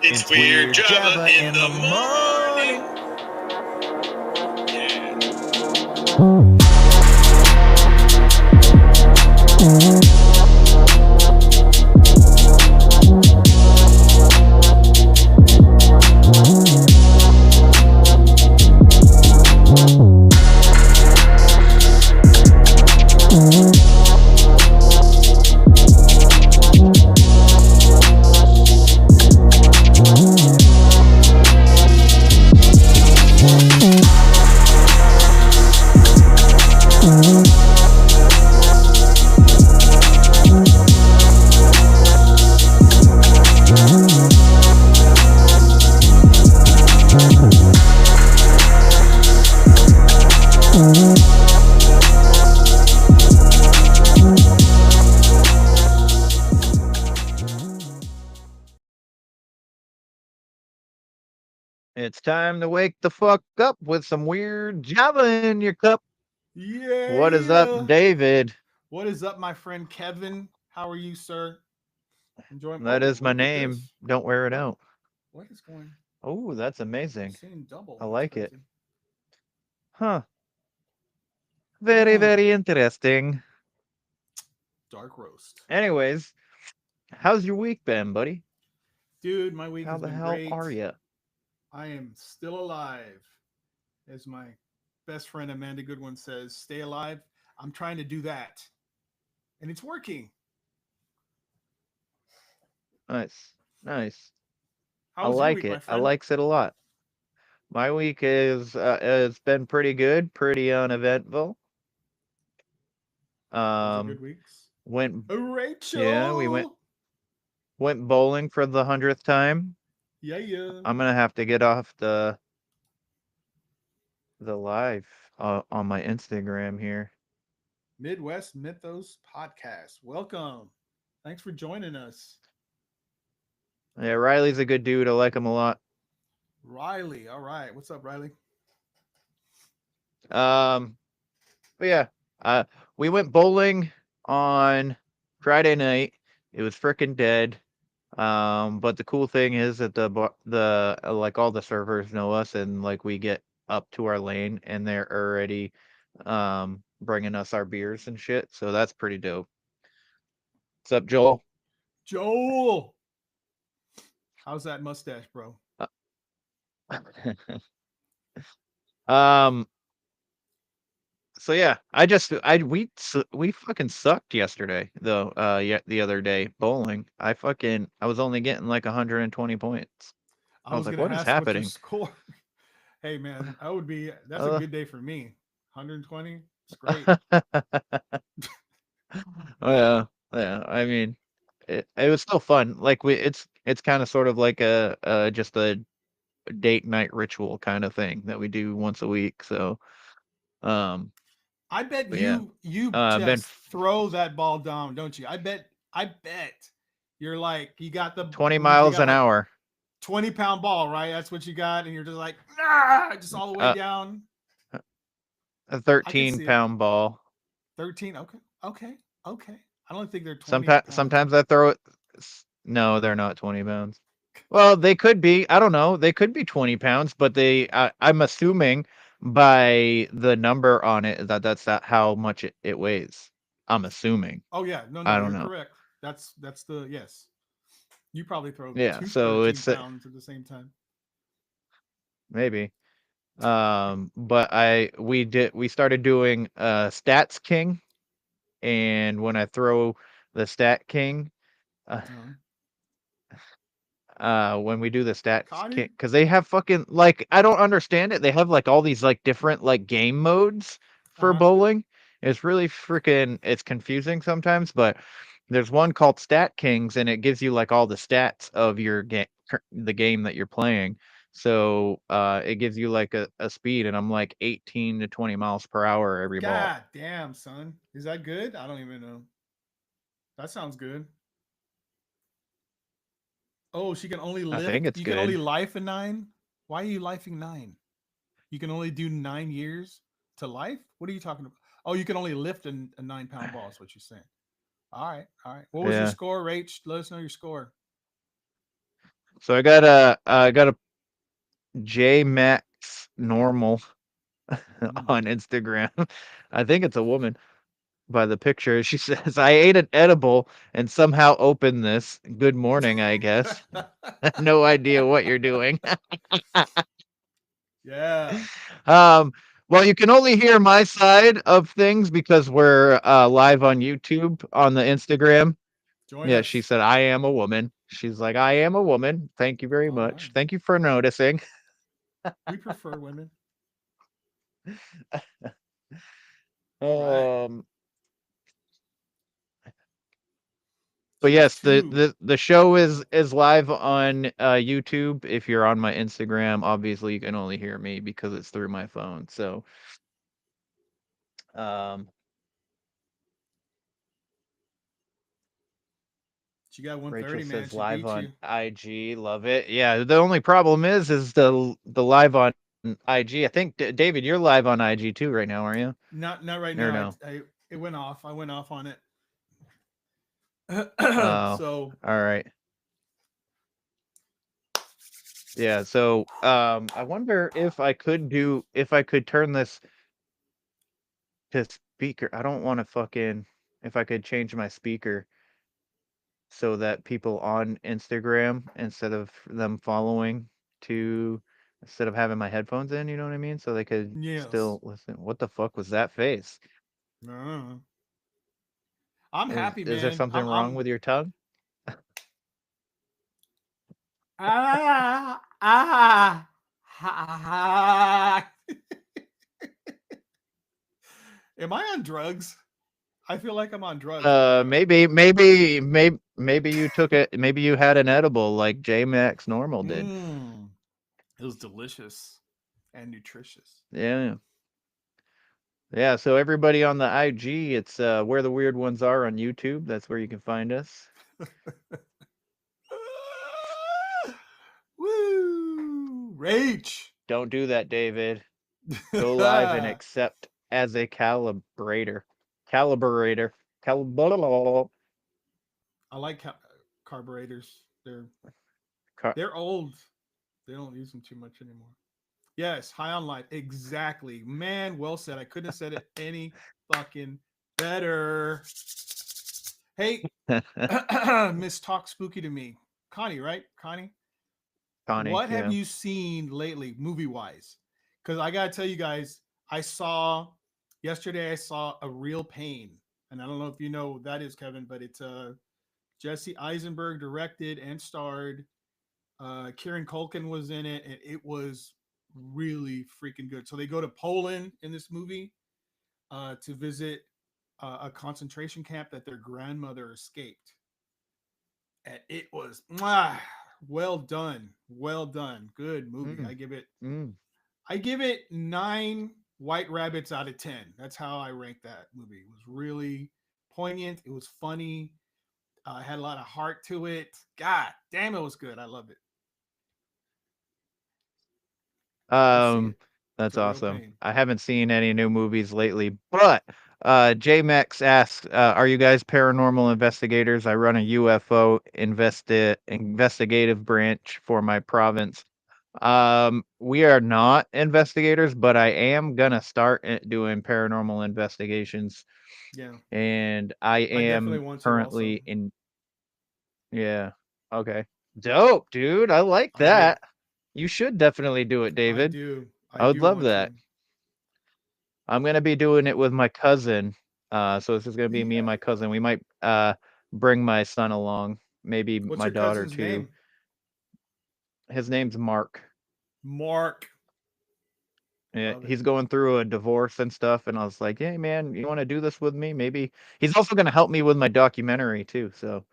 It's Weird Java in the morning. It's time to wake the fuck up with some weird Java in your cup. What is up, Yeah. David? What is up, my friend Kevin? How are you, sir? Enjoying. That Oh, is my look at name. this. Don't wear it What? out. What is going? Oh, that's I'm amazing. seeing double. I That's like it. crazy. Huh. Very, Oh, very interesting. dark roast. Anyways, how's your week been, buddy? Dude, my week How has the been hell great. are you? I am still alive. As my best friend Amanda Goodwin says, stay alive. I'm trying to do that. And it's working. Nice. Nice. I How was your like week, my it. I friend? likes it a lot. My week is it's been pretty good, pretty uneventful. Those are Um good weeks. went yeah, we went Rachel. went bowling for the 100th time. Yeah, yeah. I'm gonna have to get off the live on my Instagram here. Midwest Mythos Podcast. Welcome. Thanks for joining us. Yeah, Riley's a good dude. I like him a lot. Riley. All right. What's up, Riley? Um, but yeah, uh, we went bowling on Friday night. It was freaking dead. But the cool thing is that like all the servers know us, and like we get up to our lane, and they're already bringing us our beers and shit. So that's pretty dope. What's up, Joel? Joel. How's that mustache, bro? um. So yeah, we fucking sucked yesterday though. Yeah, the other day bowling, I was only getting like 120 points. I I was was like, gonna what is ask what your happening? score. Hey man, that's a Uh, good day for me. 120. It's great. yeah, yeah. I mean, it was still fun. Like it's kind of sort of like just a date night ritual kind of thing that we do once a week. So um, I bet but yeah, you been just throw that ball down, don't you? I bet you're like twenty you miles got an like hour. 20-pound ball, right? That's what you got, and you're just like ah, just all the way Uh, down. a I can see 13 it. pound ball. 13. Okay. Okay. Okay. I don't think they're 20 Sometimes pounds. sometimes I throw it. No, they're not 20 pounds. Well, they could be. I don't know. They could be 20 pounds, but I'm assuming by the number on it that's not how much it weighs. I'm assuming. Oh yeah. No, no, I don't you're know. correct. That's the yes. You probably throw Yeah. two So 13 it's pounds at the same time. maybe. But we started doing Stats King, and when I throw the Stat King, uh, Uh-huh. when we do the stats Caught it? because they have fucking like I don't understand it. They have like all these like different like game modes for Uh-huh. bowling. It's really freaking it's confusing sometimes, but there's one called Stat Kings and it gives you like all the stats of your game the game that you're playing. So it gives you like a speed and I'm like 18 to 20 miles per hour every ball. God damn, son. Is that good? I don't even know. That sounds good. Oh, she can only I think lift. it's You can only good. life a nine? Why are you lifing nine? You can only do 9 years to life? What are you talking about? Oh, you can only lift a 9-pound ball, is what you're saying. All right. All right. What was your Yeah. score, Rach? Let us know your score. So I got a J Max normal on Instagram. I think it's a woman by the picture. She says, "I ate an edible and somehow opened this. Good morning, I guess. No idea what you're doing." Yeah. um, well, you can only hear my side of things because we're live on YouTube on the Instagram. Join Yeah, she us. said, "I am a woman." She's like, "I am a woman. Thank you very All right. much. Thank you for noticing." We prefer women. All right. Um, but Cheers yes, to. the show is live on YouTube. If you're on my Instagram, obviously you can only hear me because it's through my phone. So, um, She got Rachel 130, man. says She live beat on you. IG. Love it. Yeah, the only problem is the live on IG. I think David, you're live on IG too right now, are you? Not right Or now. no? I it went off. I went off on it. Oh, So all right. Yeah, so I wonder if I could turn this to speaker. I don't want to fucking if I could change my speaker so that people on Instagram instead of them following to instead of having my headphones in, you know what I mean? So they could yes. still listen. What the fuck was that face? Uh, I'm happy, Is there man. something wrong I'm with your tongue? ah ah ha. Am I on drugs? I feel like I'm on drugs right now. Maybe you took it. Maybe you had an edible like J Max normal did. Mm, it was delicious and nutritious. Yeah. Yeah, so everybody on the IG, it's where the weird ones are on YouTube. That's where you can find us. Woo! Rage. Don't do that, David. Go live and I accept as a calibrator. Calibrator. Cal- like carburetors. They're Car- they're old. They don't use them too much anymore. Yes, high on life. Exactly. Man, well said. I couldn't have said it any fucking better. Hey, Miss Talk Spooky to me. Connie, right? Connie? Connie, What have yeah. you seen lately, movie wise? Because I gotta tell you guys, I saw yesterday. I saw A Real Pain, and I don't know if you know what that is, Kevin, but it's Jesse Eisenberg directed and starred. Kieran Culkin was in it, and it was really freaking good. So they go to Poland in this movie to visit a concentration camp that their grandmother escaped, and it was well done, well done, good movie. Mm, mm. I give it 9 white rabbits out of 10. That's how I rank that movie. It was really poignant. It was funny. Had a lot of heart to it. God damn, it was good. I love it. Go see Um, it. It's that's a real awesome. pain. I haven't seen any new movies lately, but JMax asks, "Are you guys paranormal investigators? I run a UFO investigative branch for my province. We are not investigators, but I am gonna start doing paranormal investigations, Yeah, and I I definitely am want to also. currently in. Yeah, okay, dope, dude. I like I do. that. You should definitely do it, I David. do. I I would do love want that. to. I'm gonna be doing it with my cousin. So this is gonna be me and Yeah. my cousin. We might bring my son along, maybe What's my your daughter cousin's too. name? His name's Mark. Mark. Yeah, Love it. he's going through a divorce and stuff, and I was like, "Hey, man, you want to do this with me? Maybe." He's also gonna help me with my documentary too. So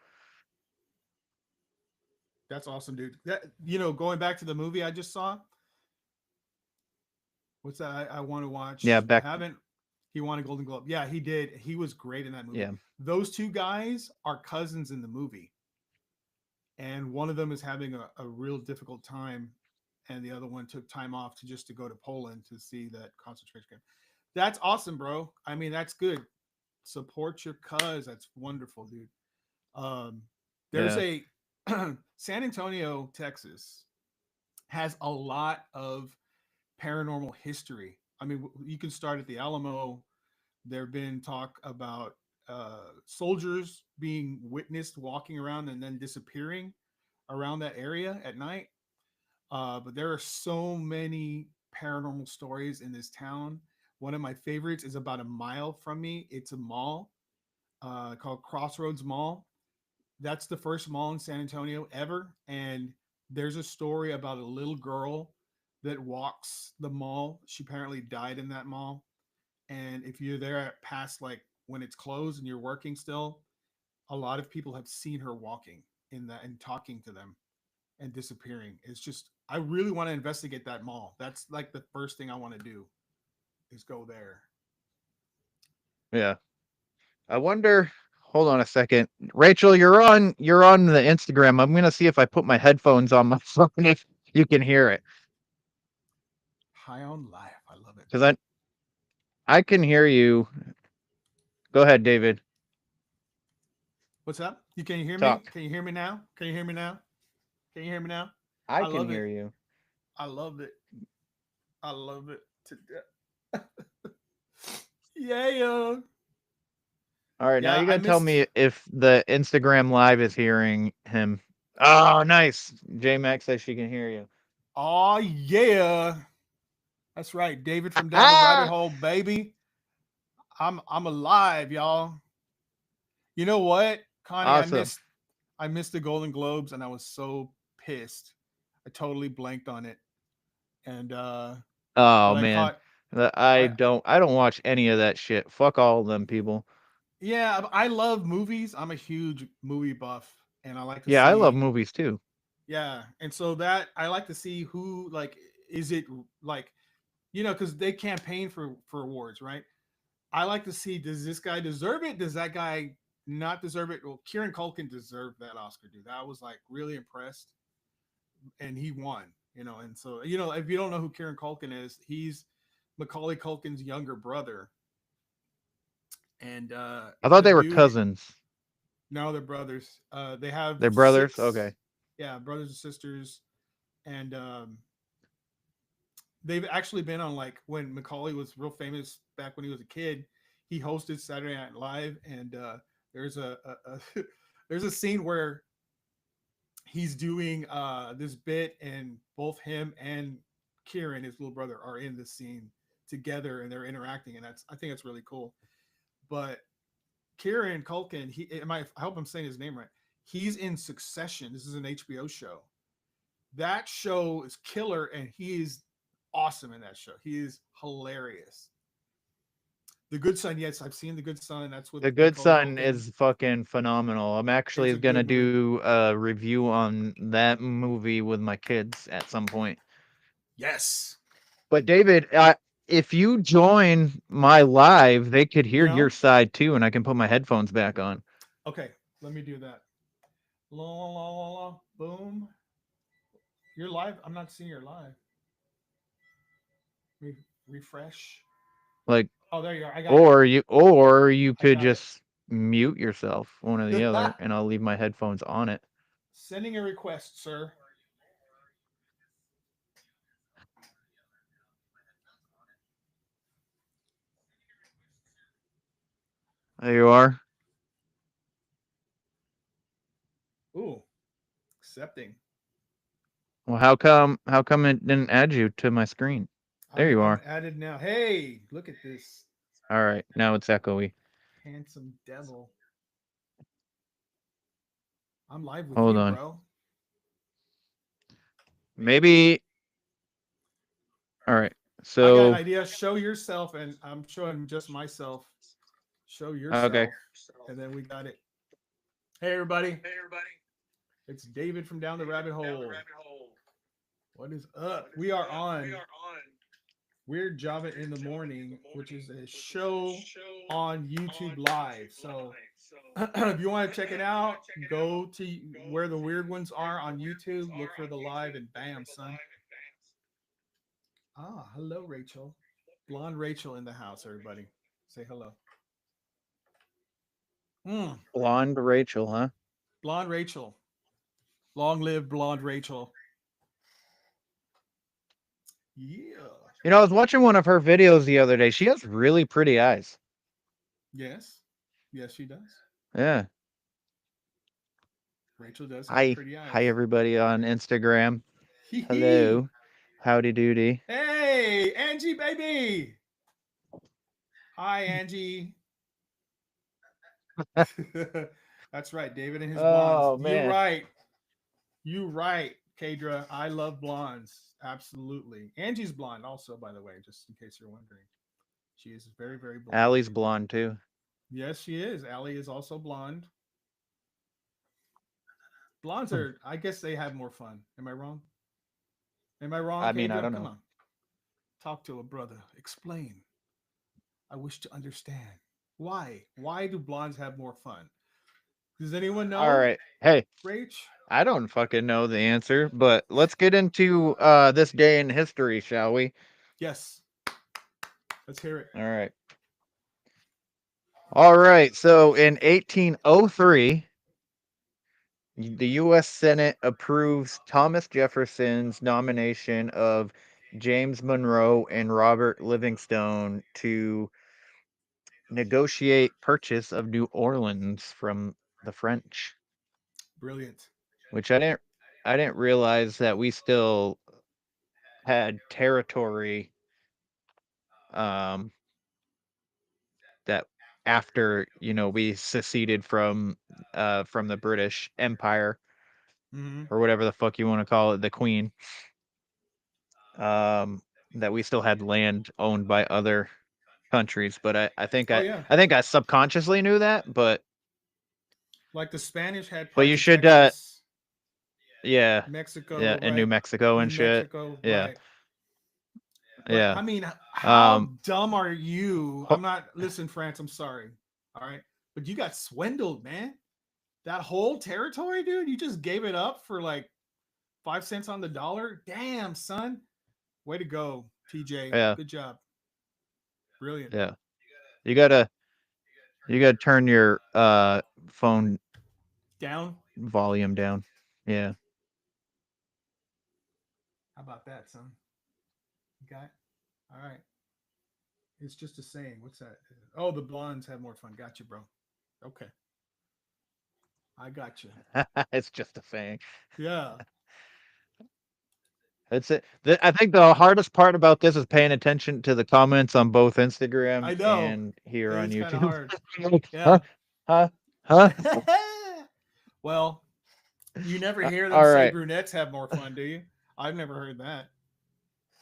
That's awesome, dude. That going back to the movie I just saw. What's that? I want to yeah, watch. I back. haven't. He won a Golden Globe. Yeah, he did. He was great in that movie. Yeah. Those two guys are cousins in the movie, and one of them is having a real difficult time, and the other one took time off to go to Poland to see that concentration camp. That's awesome, bro. I mean, that's good. Support your cuz. That's wonderful, dude. Um, there's Yeah. a San Antonio, Texas has a lot of paranormal history. I mean, you can start at the Alamo. There have been talk about soldiers being witnessed walking around and then disappearing around that area at night. But there are so many paranormal stories in this town. One of my favorites is about a mile from me. It's a mall called Crossroads Mall. That's the first mall in San Antonio ever. And there's a story about a little girl that walks the mall. She apparently died in that mall. And if you're there at past, like when it's closed and you're working still, a lot of people have seen her walking in that and talking to them and disappearing. It's just, I really want to investigate that mall. That's like the first thing I want to do is go there. Yeah. I wonder. Hold on a second, Rachel. You're on the Instagram. I'm gonna see if I put my headphones on my phone if you can hear it, High on life. I love it. because I can hear you. Go ahead, David. What's up? You can you hear me? Talk. Can you hear me now? Can you hear me now? Can you hear me now? I I can love hear it. you. I love it. I love it to death. Yeah. All right, now Yeah, you I gotta tell missed. me if the Instagram live is hearing him. Oh, nice. J Max says she can hear you. Oh yeah. That's right. David from down the rabbit Ah, hole, baby. I'm alive, y'all. You know what, Connie? awesome. I missed the Golden Globes and I was so pissed. I totally blanked on it. And Oh but I man, caught I I don't watch any of that shit. Fuck all of them people. yeah, I love movies. I'm a huge movie buff and I like to Yeah, I love see movies too. yeah. And so that I like to see who like is it like cuz they campaign for awards, right? I like to see, does this guy deserve it? Does that guy not deserve it? Well, Kieran Culkin deserved that Oscar, dude. I was like really impressed, and he won. And so if you don't know who Kieran Culkin is, he's Macaulay Culkin's younger brother, and I thought the they were dude. cousins. Now they're brothers. They have They're brothers. six, Okay. yeah, brothers and sisters, and they've actually been on like when Macaulay was real famous back when he was a kid. He hosted Saturday Night Live, and there's a there's a scene where he's doing this bit, and both him and Kieran, his little brother, are in this scene together, and they're interacting, and I think that's really cool. But Kieran Culkin, I hope I'm saying his name right. He's in Succession. This is an HBO show. That show is killer, and he is awesome in that show. He is hilarious. The Good Son, yes, I've seen The Good Son. That's with The Good Macaulay Son Culkin. is fucking phenomenal. I'm It's actually a gonna good movie. do a review on that movie with my kids at some point. Yes. But David, if you join my live, they could You hear your know? side too, and I can put my headphones back on. Okay, let me do that. La la la la la. Boom. You're live. I'm not seeing your live. Refresh. Like, Oh, there you are. I got it. or you I could got it. just mute yourself, one or the other, and I'll leave my headphones on it. Sending a request, sir. There you are. Ooh, accepting. Well, how come it didn't add you to my screen? There you I'm are. added now. Hey, look at this All right, now it's echoey. handsome devil. I'm live with Hold you, on. bro. Maybe. All right. I got an So, idea. Show yourself, and I'm showing just myself. Show okay. yourself, and then we got it. Hey, everybody. It's David from Down the Rabbit Hole. What is up? We are on Weird Java in the Morning, which is a show on YouTube Live. So if you want to check it out, go to where the weird ones are on YouTube, look for the live, and bam, son. Ah, hello, Rachel. Blonde Rachel in the house, everybody. Say hello. Mm, Blonde Rachel, huh? Blonde Rachel. Long live blonde Rachel. Yeah. You know, I was watching one of her videos the other day. She has really pretty eyes. Yes. Yes, she does. Yeah. Rachel does have Hi, pretty hi eyes. everybody on Instagram. Hee hee. Hello, howdy doody. Hey, Angie, baby. Hi, Angie. That's right, David and his blondes. Oh You're man, right. You right, Kadra. I love blondes. Absolutely. Angie's blonde also, by the way, just in case you're wondering. She is very, very blonde. Allie's blonde too. Yes, she is. Allie is also blonde. Blondes Hmm. are, I guess they have more fun. Am I wrong? Am I wrong, I mean, I Kadra? don't Come know. on. Talk to a brother. Explain. I wish to understand. Why? Why do blondes have more fun? Does anyone All know, right, hey, Rach? I don't fucking know the answer, but let's get into this day in history, shall we? Yes. Let's hear it. All right. All right. So in 1803, the U.S. Senate approves Thomas Jefferson's nomination of James Monroe and Robert Livingstone to negotiate purchase of New Orleans from the French, Brilliant. which I didn't realize that we still had territory um that after, we seceded from the British Empire Mm-hmm. or whatever the fuck you want to call it, the Queen. Um that we still had land owned by other countries, but I think Oh, I yeah. I think I subconsciously knew that, Like the Spanish had but parts you of should Texas, yeah. Yeah, Mexico, in New right? Mexico New and shit. Mexico, Yeah. right? But Yeah. I mean, Um how dumb are you? ho- I'm not, listen, France, I'm sorry. All right. But you got swindled, man. That whole territory, dude, you just gave it up for like 5 cents on the dollar. Damn, son. Way to go, TJ. yeah. Good job. Brilliant. Yeah. You got to turn your phone Down. volume down. Yeah. How about that, son? You got it? All right. It's just a saying. What's that? Oh, the blondes have more fun. Got you, bro. Okay. I got you. It's just a thing. Yeah. That's it. I think the hardest part about this is paying attention to the comments on both Instagram I know. and here on It's kind of YouTube. hard. Huh? Yeah. Huh? Huh? Well, you never hear them All say right. brunettes have more fun, do you? I've never heard that.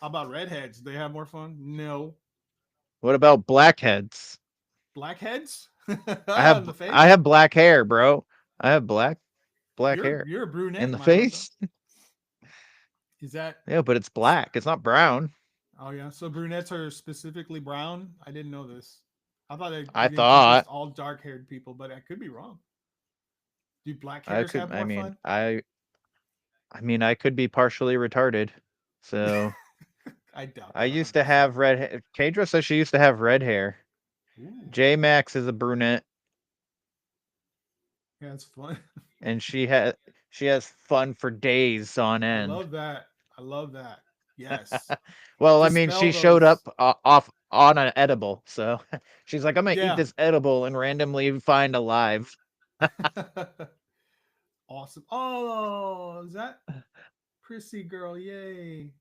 How about redheads? They have more fun? No. What about blackheads? Blackheads? I On have the I face? have black hair, bro. I have black You're hair you're a in brunette, the my brother. face. Is that Yeah, but it's black. It's not brown. oh yeah? So brunettes are specifically brown? I didn't know this. I thought it I encompassed thought all dark haired people, but I could be wrong. Do black I hairs could. have more fun? I could be partially retarded. So I doubt I that used to 100%. have red hair. Kadra says she used to have red hair. Ooh, J Max is a brunette, yeah, it's fun. and she has fun for days on I end. love that. I love that. Yes. Well, I mean, Dispel she showed those. up off on an edible, so she's like, "I'm gonna eat Yeah. this edible and randomly find alive." Awesome. Oh, is that prissy girl? Yay.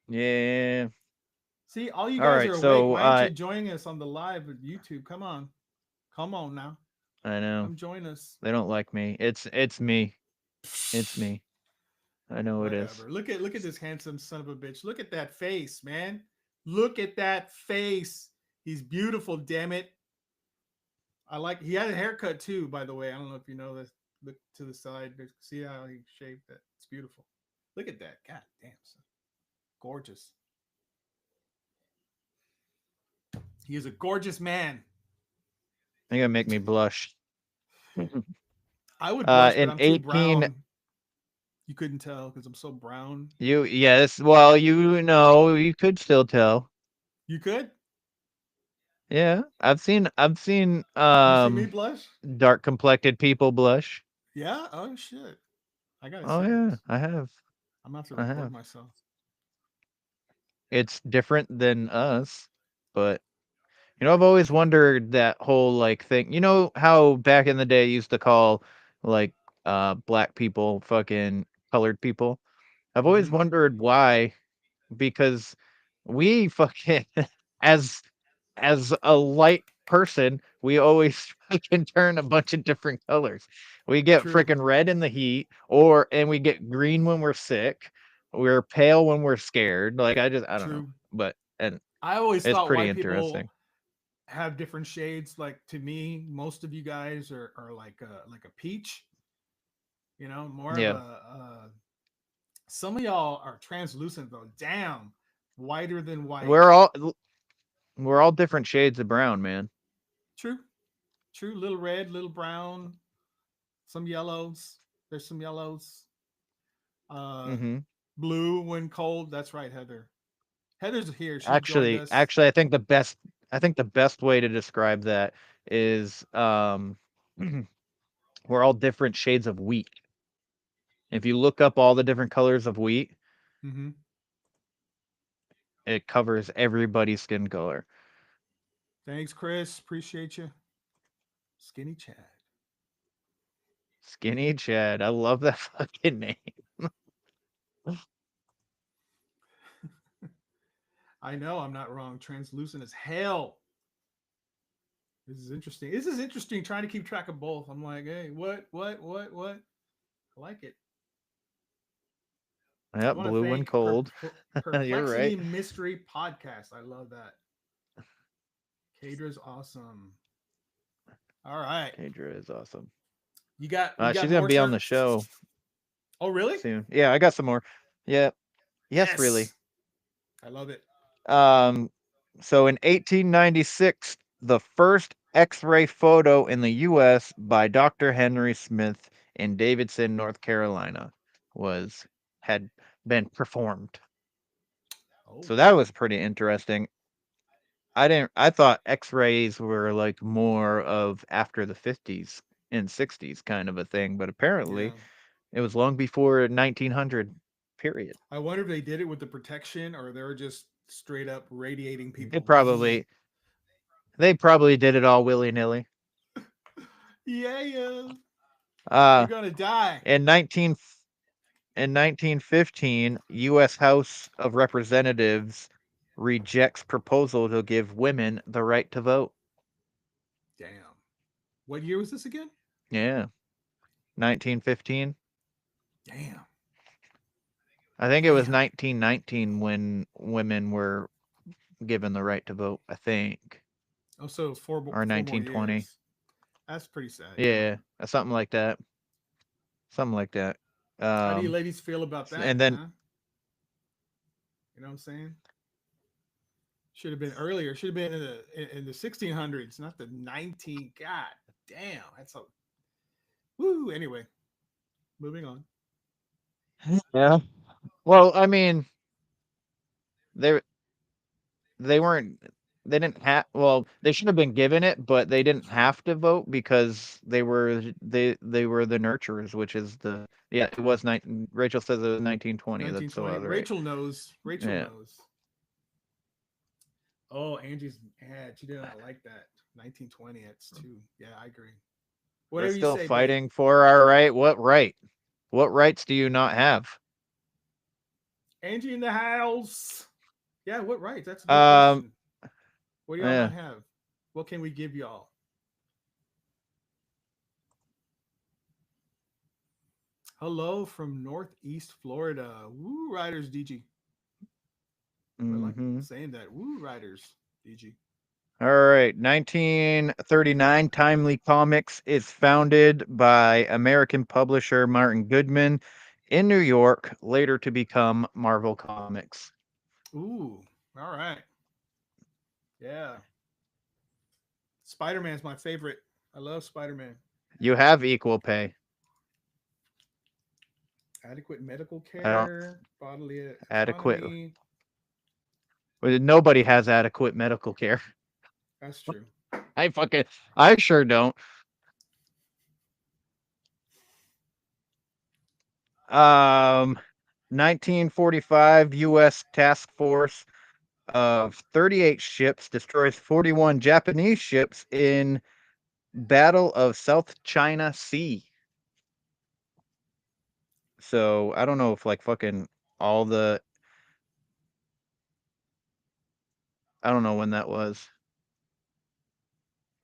Yeah. See, all you All guys right. are awake. So Why aren't you joining us on the live at YouTube? Come on. Come on now. I know Come join us. they don't like me. It's me. It's me. I know it is. Whatever. Look at this handsome son of a bitch. Look at that face, man. Look at that face. He's beautiful, damn it. I like he had a haircut too, by the way. I don't know if you know this. Look to the side. See how he shaved that. It's beautiful. Look at that. God damn, son. Gorgeous. He is a gorgeous man. You're gonna make me blush. I would blush, but In I'm too 18, brown. You couldn't tell because I'm so brown. yes, well, you could still tell. You could? Yeah, I've seen You see me blush? dark complected people blush. Yeah? Oh shit. I gotta Oh see yeah, this. I have. I'm gonna have to I record have. myself. It's different than us, but I've always wondered that whole like thing. You know how back in the day you used to call like black people fucking colored people? I've always Mm-hmm. wondered why, because we fucking as a light person, we always fucking turn a bunch of different colors. We get True. freaking red in the heat, and we get green when we're sick. We're pale when we're scared. Like I don't know, True. but and I always it's thought pretty white people interesting. have different shades. Like to me, most of you guys are like a peach. More of Yeah, a. Some of y'all are translucent though. Damn, whiter than white. we're all we're all different shades of brown, man. True. True. Little red, little brown, some yellows. There's some yellows. Uh, Hmm. Blue when cold. That's right, Heather. Heather's here. She's joined Actually, us. actually, I think the best way to describe that is we're all different shades of wheat. If you look up all the different colors of wheat, Mm-hmm. it covers everybody's skin color. Thanks, Chris. Appreciate you. Skinny Chad. Skinny Chad. I love that fucking name. I know I'm not wrong. Translucent as hell. This is interesting. This is interesting trying to keep track of both. I'm like, hey, what? I like it. I Yep, want to blue and thank cold. You're Perplexity right. Mystery Podcast. I love that. Kadra's awesome. All right. Kadra is awesome. We got She's gonna more be on the terms. show Oh, really? soon. Yeah, I got some more. Yeah. Yes, really. Yes. I love it. Um, so in 1896, the first X-ray photo in the U.S. by Dr. Henry Smith in Davidson, North Carolina, was had been performed. Oh, So that was pretty interesting. I thought X-rays were like more of after the 50s and 60s kind of a thing, but apparently yeah. it was long before 1900 period. I wonder if they did it with the protection or they were just straight up radiating They people. probably they probably did it all willy-nilly. Yeah. You're Uh gonna die. in 1915, US House of Representatives rejects proposal to give women the right to vote. Damn. What year was this again? Yeah, 1915. Damn. I think it was Damn. 1919 when women were given the right to vote, I think, Oh, so or four more 1920. years. That's pretty sad. Come Yeah, on. something like that. Something like that. How do you Um, ladies feel about that? and then Huh? You know what I'm saying? Should have been earlier. Should have been in the 1600s, not the 19. God damn. That's a woo. Anyway, moving on. yeah. Well, I mean, they they weren't they didn't have well they should have been given it, but they didn't True. have to vote because they were the nurturers, which is the yeah it was 19 Rachel says it was 1920. That's so 1920. I was right. Rachel knows. Rachel Yeah, knows. Oh, Angie's ad. She did not like that. 1920. It's too. Yeah, I agree. we're Whatever you still say, babe. fighting for our right. What rights do you not have? Angie in the house. Yeah, what right? That's a good um question. What do y'all yeah. not have? What can we give y'all? Hello from Northeast Florida. Woo Riders DG. I like Hmm. saying that. Woo Riders DG. All right, 1939 Timely Comics is founded by American publisher Martin Goodman in New York, later to become Marvel Comics. Ooh, all right. Yeah. Spider Man's my favorite. I love Spider Man. You have equal pay. Adequate medical I don't care, bodily adequate. autonomy. Nobody has adequate medical care. That's true. I fucking I sure don't. 1945 U.S. task force of 38 ships destroys 41 Japanese ships in Battle of South China Sea. So I don't know if like fucking all the I don't know when that was.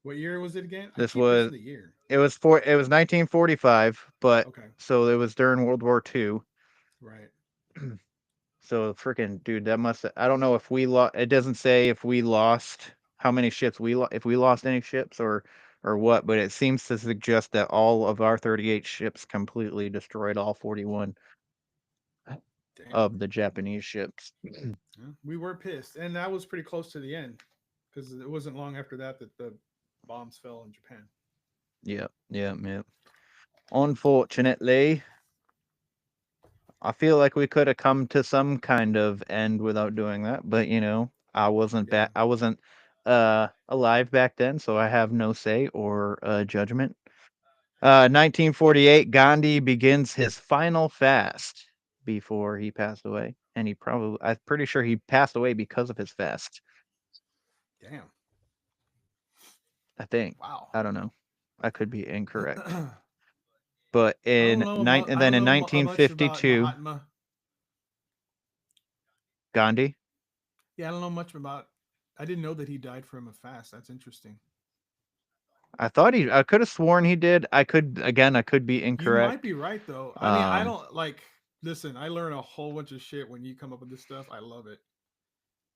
What year was it again? I This keep missing was the year. it was 1945, but Okay, so it was during World War II. right. So freaking dude, that must I don't know if we lost. It doesn't say if we lost how many ships if we lost any ships or what, but it seems to suggest that all of our 38 ships completely destroyed all 41 Damn. of the Japanese ships. Yeah, we were pissed, and that was pretty close to the end because it wasn't long after that that the bombs fell in Japan. Yeah, yeah, yeah. Unfortunately, I feel like we could have come to some kind of end without doing that, but Yeah. I wasn't alive back then, so I have no say or judgment. 1948, Gandhi begins his final fast before he passed away, and I'm pretty sure he passed away because of his fast. Damn. I think. Wow. I don't know. I could be incorrect. I But and I then don't in know much about 1952, Mahatma. Gandhi. Yeah, I don't know much about. I didn't know that he died from a fast. That's interesting. I could have sworn he did. I could be You might incorrect. be right though. I mean, I Um, don't like. Listen, I learn a whole bunch of shit when you come up with this stuff. I love it.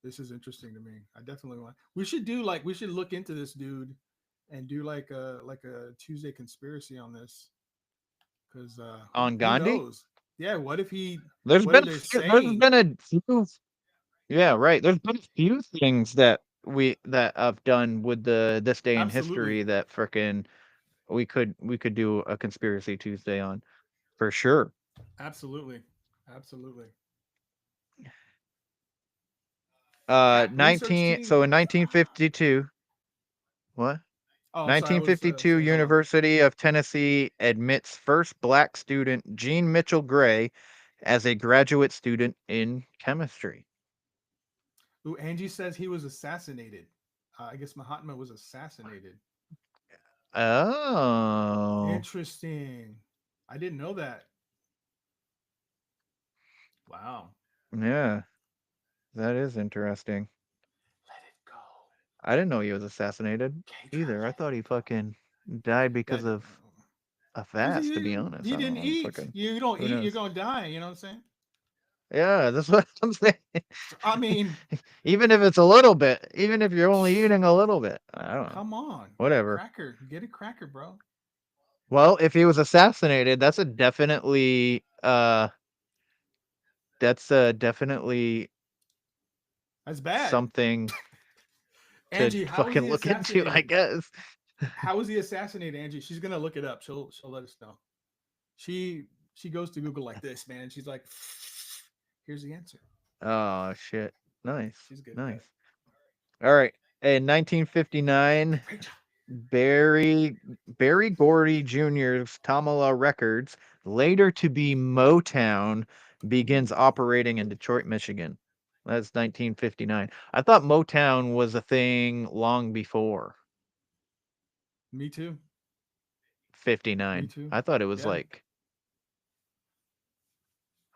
This is interesting to me. I definitely want. We should do like we should look into this dude, and do like a Tuesday conspiracy on this because on who Gandhi, knows? Yeah, what if he? there's What are been they there's saying? been a few. Yeah, right. There's been a few things that I've done with the this day in Absolutely, history that frickin' we could do a conspiracy Tuesday on for sure. absolutely, absolutely. Uh, Cap research 19 team. so in 1952, what? Oh, I'm sorry. I was 1952, saying hello. University of Tennessee admits first black student Jean Mitchell Gray as a graduate student in chemistry. Ooh, Angie says he was assassinated. I guess Mahatma was assassinated. Oh, Interesting. I didn't know that. Wow. yeah, that is interesting. Let it go. I didn't know he was assassinated Kendra, either. I let thought it he go. fucking died Yeah, because of a because fast, to be honest. he I don't didn't know. eat. Fucking, You don't who eat, you're knows? gonna die. You know what I'm saying? Yeah, that's what I'm saying. I mean, Even if it's a little bit, even if you're only eating a little bit, I don't know. come on, Whatever. cracker, get a cracker, bro. Well, if he was assassinated, that's definitely That's bad. something to Angie, how was fucking he look into, I assassinated? guess. How was he assassinated, Angie? She's gonna look it up. She'll let us know. She goes to Google like this, man. She's like, here's the answer. Oh shit. Nice. She's good at that. Nice. All right. In 1959, Great job. Barry Gordy Jr.'s Tamala Records, later to be Motown, begins operating in Detroit, Michigan. That's 1959. I thought Motown was a thing long before Me too. Me 59. too. I thought it was Yeah. like,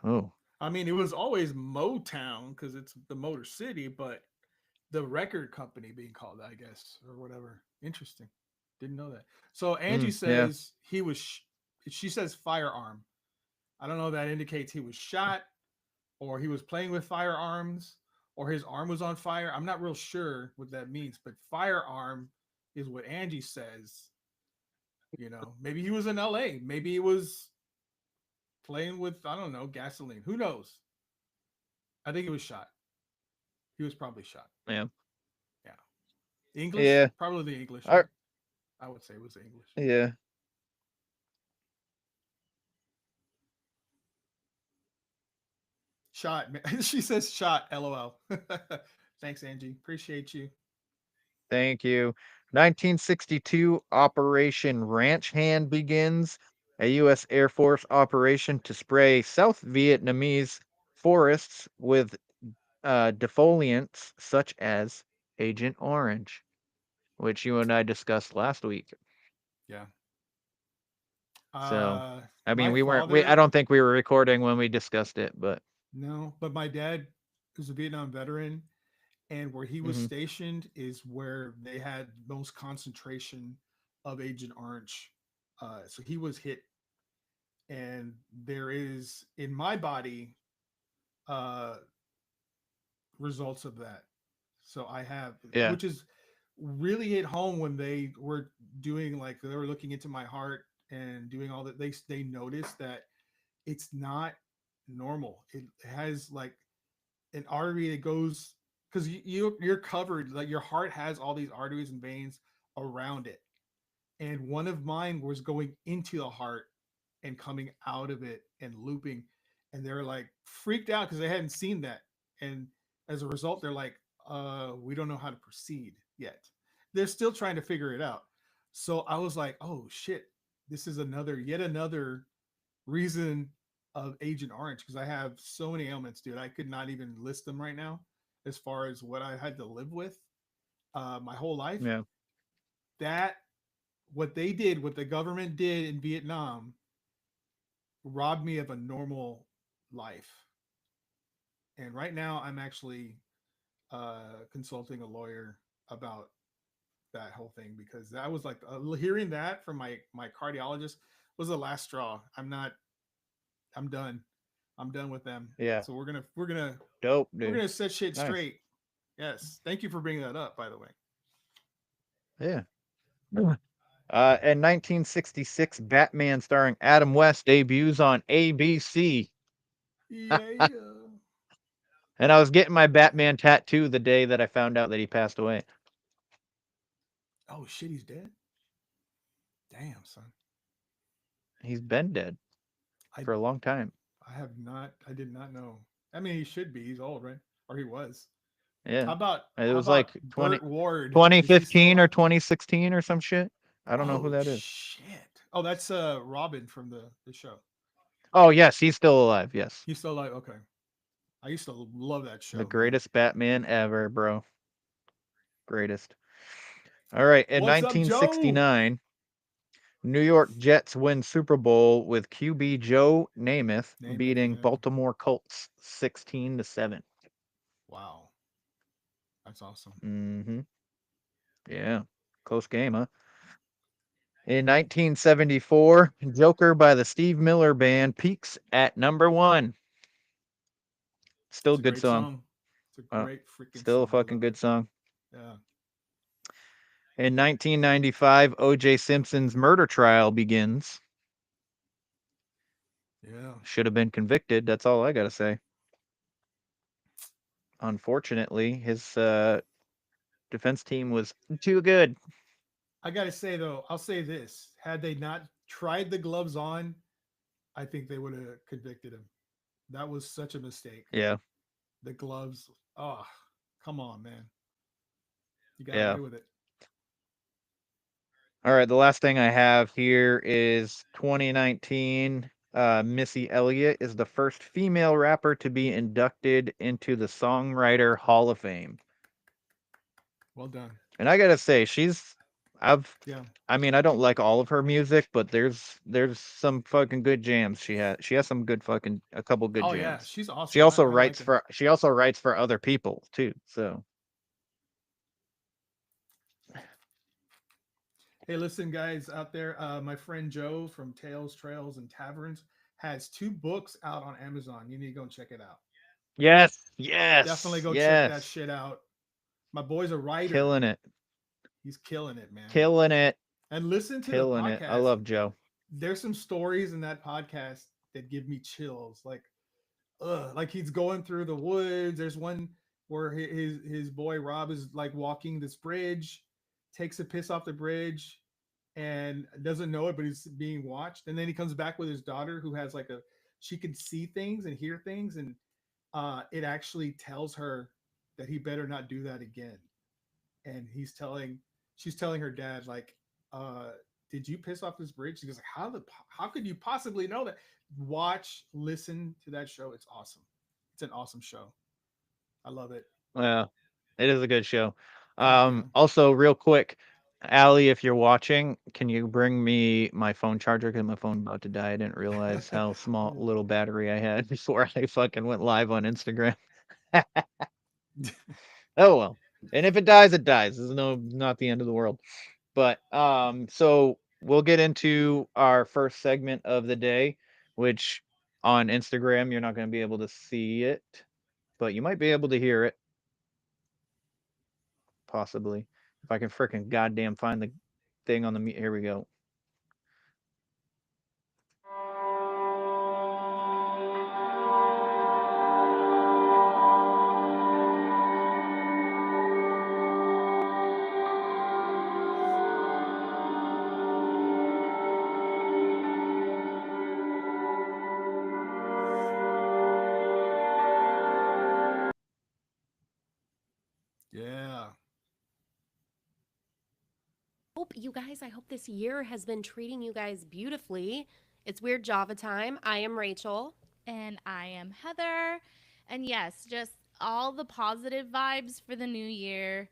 oh, I mean, it was always Motown because it's the Motor City, but the record company being called, I guess, or whatever. Interesting. Didn't know that. So Angie yeah. says he was. She says firearm. I don't know if that indicates he was shot, or he was playing with firearms, or his arm was on fire. I'm not real sure what that means, but firearm is what Angie says. Maybe he was in LA. Maybe he was playing with, I don't know, gasoline. Who knows? I think he was shot. He was probably shot. Yeah. Yeah. English? Yeah. Probably the English, All right? I would say it was the English. yeah. Shot. She says shot. LOL. Thanks, Angie. Appreciate you. Thank you. 1962, Operation Ranch Hand begins. a U.S. Air Force operation to spray South Vietnamese forests with defoliants such as Agent Orange, which you and I discussed last week. Yeah. So, I mean, My I father, don't think we were recording when we discussed it, but no, but my dad is a Vietnam veteran, and where he was mhm, stationed is where they had most concentration of Agent Orange. So he was hit, and there is in my body uh, results of that. So I have, yeah, which is really hit home when they were doing like they were looking into my heart and doing all that. They noticed that it's not normal. It has like an artery that goes because you're covered, like your heart has all these arteries and veins around it, and one of mine was going into the heart and coming out of it and looping, and they're like freaked out because they hadn't seen that, and as a result they're like, we don't know how to proceed yet. They're still trying to figure it out. So I was like, oh shit, this is yet another reason of Agent Orange, because I have so many ailments, dude. I could not even list them right now as far as what I had to live with my whole life. yeah, That what they did, what the government did in Vietnam, robbed me of a normal life. And right now, I'm actually consulting a lawyer about that whole thing, because that was like hearing that from my cardiologist was the last straw. I'm done. I'm done with them. yeah. So we're gonna Dope, we're dude. gonna set shit Nice. straight. Yes. Thank you for bringing that up, by the way. Yeah. In 1966, Batman starring Adam West debuts on ABC. Yeah. And I was getting my Batman tattoo the day that I found out that he passed away. Oh shit, he's dead. Damn, son. He's been dead I for a long time. I have not. I did not know. I mean, he should be. He's old, right? Or he was. Yeah. How about It how was like about Burt Ward? Is he still 2015 or alive? 2016 or some shit. I don't know who Oh that is. shit. Oh, that's Robin from the show. Oh, yes, he's still alive. Yes. He's still alive. Okay. I used to love that The show, man. greatest Batman ever, bro. Greatest. All right. In What's up, Joe? 1969, New York Jets win Super Bowl with QB Joe Namath Namath, beating yeah. Baltimore Colts 16-7. Wow. That's awesome. Mm-hmm. Yeah. Close game, huh? In 1974, Joker by the Steve Miller Band peaks at number one. Still It's a a good great song. song. It's a Uh, great freaking Still a song. I fucking love good it. song. Yeah. In 1995, O.J. Simpson's murder trial begins. Yeah. Should have been convicted. That's all I got to say. Unfortunately, his defense team was too good. I gotta say though, I'll say this: had they not tried the gloves on, I think they would have convicted him. That was such a mistake. Yeah, The gloves. Oh, come on, man. You got yeah. away with it. All right, the last thing I have here is 2019. Missy Elliott is the first female rapper to be inducted into the Songwriter Hall of Fame. Well done. And I gotta say, I've, Yeah. I mean, I don't like all of her music, but there's some fucking good jams she has. She has some good fucking, a couple good Oh yeah, jams. she's awesome. I like her. She also writes for other people too. So Hey, listen, guys out there. My friend Joe from Tales, Trails, and Taverns has two books out on Amazon. You need to go and check it out. yes, Definitely yes, go check that yes, shit out. My boy's a writer. killing it, He's killing it, man. killing it, And listen to the killing it. I podcast. love Joe. There's some stories in that podcast that give me chills. Like, like he's going through the woods. There's one where his boy Rob is like walking this bridge, takes a piss off the bridge, and doesn't know it, but he's being watched. And then he comes back with his daughter, who has like a she can see things and hear things, and it actually tells her that he better not do that again. And she's telling her dad like, uh, did you piss off this bridge? She goes, how could you possibly know that? Watch, listen to that show. It's awesome. It's an awesome show. I love it. Yeah, it is a good show. Thank you. Also, real quick, Allie, if you're watching, can you bring me my phone charger? Because my phone's about to die. I didn't realize how small little battery I had before I fucking went live on Instagram. Oh well. And if it dies, it dies. This is not the end of the world. But so we'll get into our first segment of the day, which on Instagram you're not going to be able to see it, but you might be able to hear it. Possibly. If I can frickin' goddamn find the thing on the here we go. Yeah. Hope you guys, I hope this year has been treating you guys beautifully. It's Weird Java time. I am Rachel. And I am Heather. And yes, just all the positive vibes for the new year.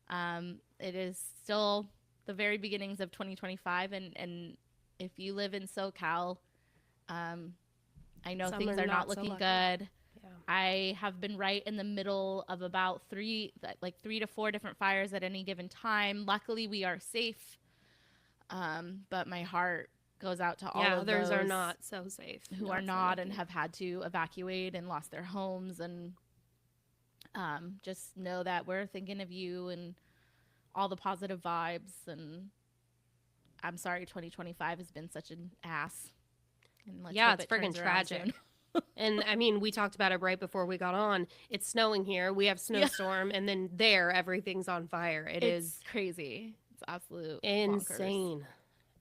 It is still the very beginnings of 2025. And if you live in SoCal, I know Some things are are not not so looking lucky. good. Yeah. I have been right in the middle of about three to four different fires at any given time. Luckily, we are safe. But my heart goes out to all of others those are not so safe. who are not and have had to evacuate and lost their homes. And just know that we're thinking of you and all the positive vibes. And I'm sorry 2025 has been such an ass. And let's Yeah, hope it's it freaking turns around tragic. soon. And I mean, we talked about it right before we got on. It's snowing here. We have snowstorm, and then there, everything's on fire. It's is crazy. It's absolute bonkers. insane.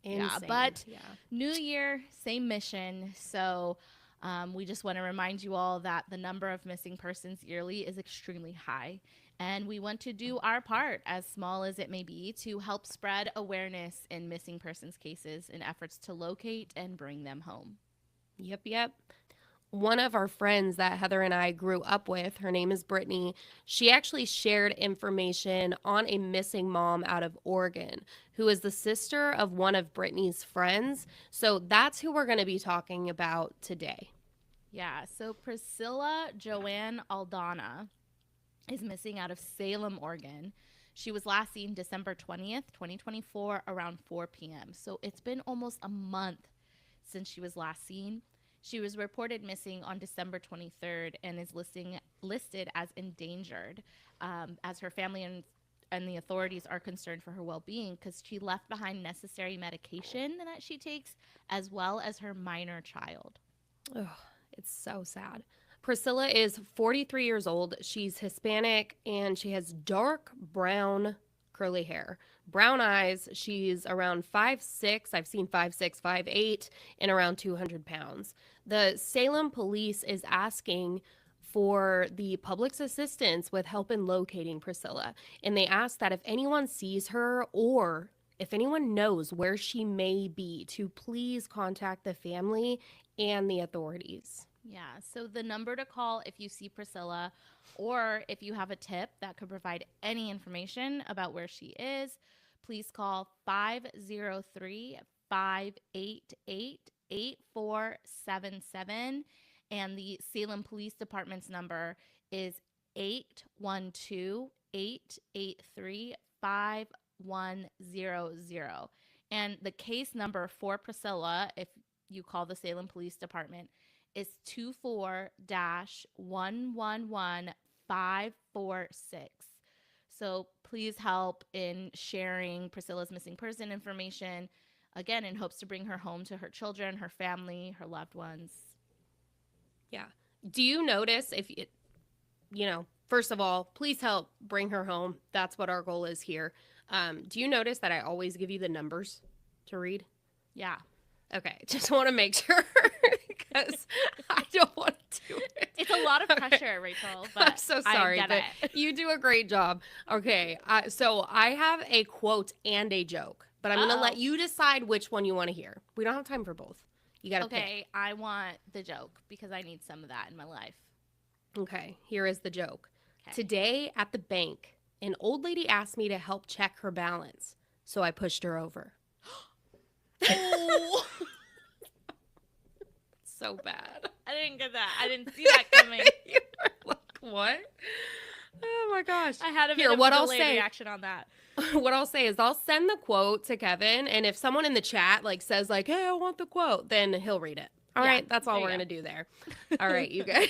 Yeah, Insane. but yeah. New year, same mission. So we just want to remind you all that the number of missing persons yearly is extremely high. And we want to do our part, as small as it may be, to help spread awareness in missing persons cases in efforts to locate and bring them home. Yep. One of our friends that Heather and I grew up with, her name is Brittany. She actually shared information on a missing mom out of Oregon who is the sister of one of Brittany's friends. So that's who we're going to be talking about today. Yeah, so Priscilla Joanne Aldana is missing out of Salem, Oregon. She was last seen December 20th, 2024, around 4 p.m. So it's been almost a month since she was last seen. She was reported missing on December 23rd and is listed as endangered, as her family and the authorities are concerned for her well-being because she left behind necessary medication that she takes, as well as her minor child. Ugh, it's so sad. Priscilla is 43 years old. She's Hispanic and she has dark brown curly hair, brown eyes. She's around 5'6". I've seen 5'6", 5'8", and around 200 pounds. The Salem police is asking for the public's assistance with help in locating Priscilla. And they ask that if anyone sees her or if anyone knows where she may be, to please contact the family and the authorities. Yeah, so the number to call if you see Priscilla or if you have a tip that could provide any information about where she is, please call 503-588-8477. And the Salem Police Department's number is 812-883-5100. And the case number for Priscilla, if you call the Salem Police Department, is 24-111546. So please help in sharing Priscilla's missing person information, again, in hopes to bring her home to her children, her family, her loved ones. Yeah. Do you notice if first of all, please help bring her home. That's what our goal is here. Do you notice that I always give you the numbers to read? Yeah. Okay. Just want to make sure because I don't want to do it. It's a lot of pressure, Rachel, but I'm so sorry, I get but it. you do a great job. Okay. So I have a quote and a joke. But I'm going to Uh-oh. let you decide which one you want to hear. We don't have time for both. You got to pick. Okay, I want the joke because I need some of that in my life. Okay, here is the joke. 'Kay. Today at the bank, an old lady asked me to help check her balance, so I pushed her over. Oh, So bad. I didn't get that. I didn't see that coming. You were like, what? Oh my gosh. I had a bit Here, of what a I'll delayed say- reaction on that. What I'll say is I'll send the quote to Kevin, and if someone in the chat like says like, "Hey, I want the quote," then he'll read it. All Yeah, right, that's all there we're you gonna do there. All right, you guys.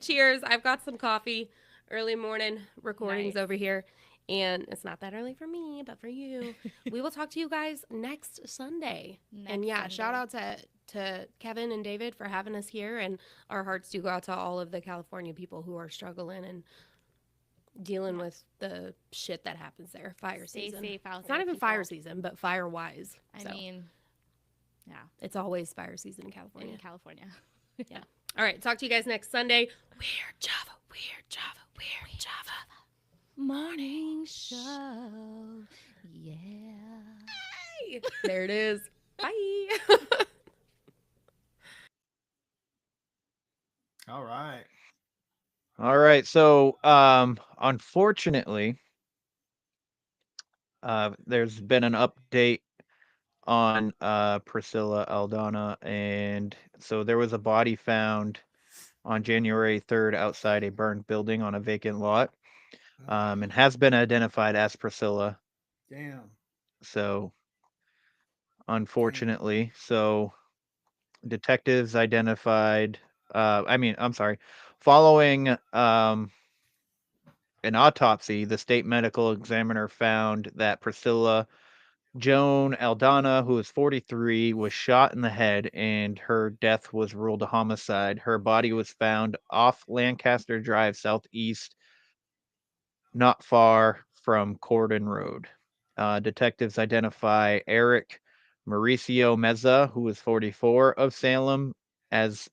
Cheers. I've got some coffee. Early morning recordings Nice. over here, and it's not that early for me, but for you. We will talk to you guys next Sunday. And Next yeah, Sunday. shout out to Kevin and David for having us here, and our hearts do go out to all of the California people who are struggling and dealing with the shit that happens there. Fire Stay season. safe out It's there. not even people. fire season, but fire wise. I So mean, yeah, it's always fire season in California. in California. All right, talk to you guys next Sunday. Weird Java, weird Java, weird Java. Morning show. Yeah. Hey, there it is. Bye. All right. All right. So, unfortunately, there's been an update on Priscilla Aldana, and so there was a body found on January 3rd outside a burned building on a vacant lot, and has been identified as Priscilla. Damn. So, unfortunately, so detectives identified. I'm sorry. Following an autopsy, the state medical examiner found that Priscilla Joan Aldana, who is 43, was shot in the head and her death was ruled a homicide. Her body was found off Lancaster Drive Southeast, not far from Cordon Road. Detectives identify Eric Mauricio Meza, who is 44, of Salem, as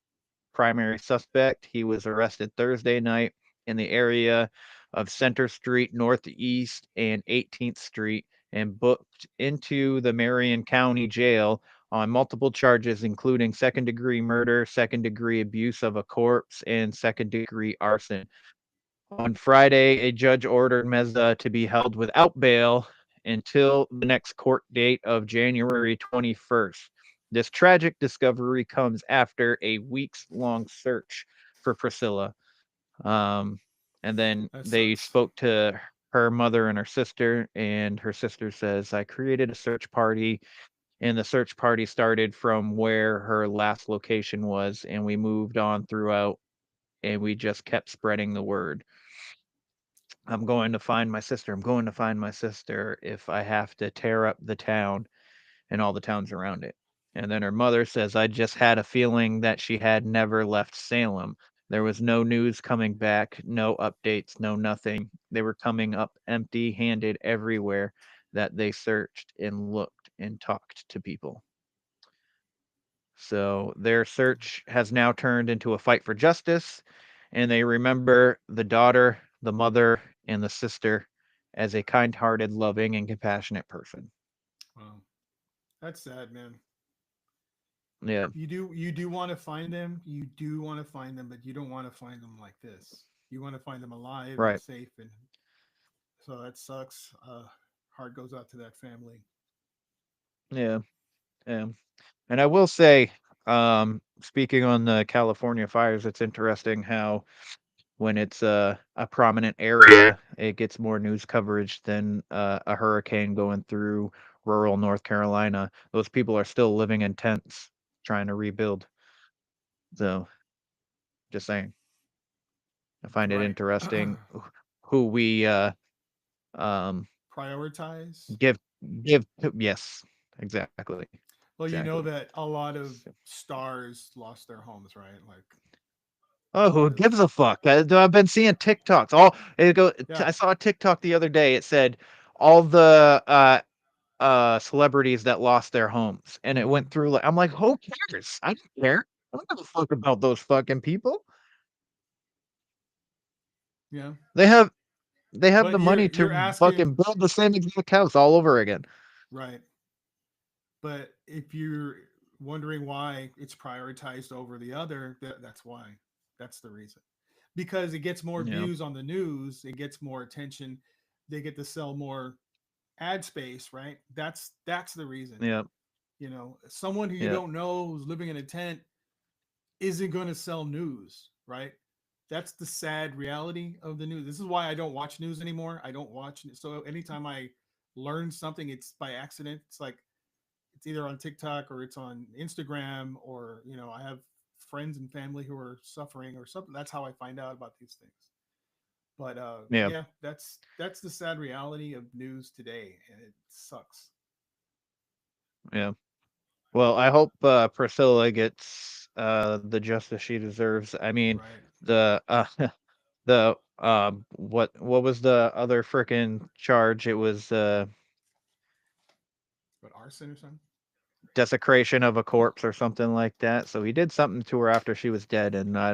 primary suspect. He was arrested Thursday night in the area of Center Street Northeast and 18th Street and booked into the Marion County Jail on multiple charges, including second-degree murder, second-degree abuse of a corpse, and second-degree arson. On Friday, a judge ordered Meza to be held without bail until the next court date of January 21st. This tragic discovery comes after a weeks-long search for Priscilla. And then That they sucks. spoke to her mother and her sister says, I created a search party, and the search party started from where her last location was, and we moved on throughout, and we just kept spreading the word. I'm going to find my sister. I'm going to find my sister if I have to tear up the town and all the towns around it. And then her mother says, I just had a feeling that she had never left Salem. There was no news coming back, no updates, no nothing. They were coming up empty handed everywhere that they searched and looked and talked to people. So their search has now turned into a fight for justice, and they remember the daughter, the mother, and the sister as a kind hearted, loving, and compassionate person. Wow. That's sad, man. Yeah. You do want to find them. You do want to find them, but you don't want to find them like this. You want to find them alive Right. and safe, and so that sucks. Heart goes out to that family. Yeah. Yeah. And I will say, speaking on the California fires, it's interesting how when it's a prominent area, it gets more news coverage than a hurricane going through rural North Carolina. Those people are still living in tents trying to rebuild. So, just saying. I find it Right. interesting who we um, Prioritize. give yes, exactly. Well, you know Exactly. that a lot of So- stars lost their homes, right? Like, Oh, who lot of- gives a fuck? I've been seeing TikToks. All it go. Yeah. I saw a TikTok the other day. It said all the celebrities that lost their homes, and it went through. I'm like, who cares? I don't care. I don't give a fuck about those fucking people. yeah. They have But the money you're to asking- fucking build the same exact house all over again. Right. But if you're wondering why it's prioritized over the other, that's why. That's the reason. Because it gets more Yeah. views on the news, it gets more attention, they get to sell more ad space, right? That's the reason. Yep. You know, someone who you Yep. don't know who's living in a tent isn't going to sell news, right? That's the sad reality of the news. This is why I don't watch news anymore. I don't watch. So anytime I learn something, it's by accident. It's like it's either on TikTok or it's on Instagram, or you know, I have friends and family who are suffering or something. That's how I find out about these things. But Yeah. yeah, that's the sad reality of news today, and it sucks. Yeah. Well, I hope Priscilla gets the justice she deserves. I mean, Right. the the what was the other freaking charge? It was But arson or something. desecration of a corpse or something like that. So he did something to her after she was dead, and I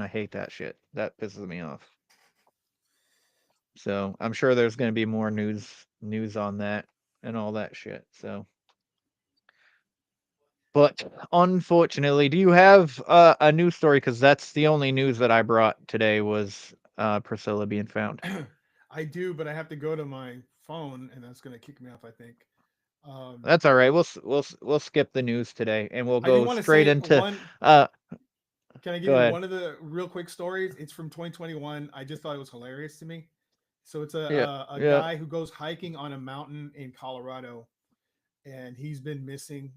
hate that shit. That pisses me off. So I'm sure there's gonna be more news on that and all that shit. So, but unfortunately, do you have a news story? Because that's the only news that I brought today was Priscilla being found. I do, but I have to go to my phone, and that's going to kick me off, I think. That's all right. We'll skip the news today, and we'll I do go want to straight say into one. uh. Can I give Go you ahead. one of the real quick stories? It's from 2021. I just thought it was hilarious to me. So it's Yeah. a Yeah. guy who goes hiking on a mountain in Colorado, and he's been missing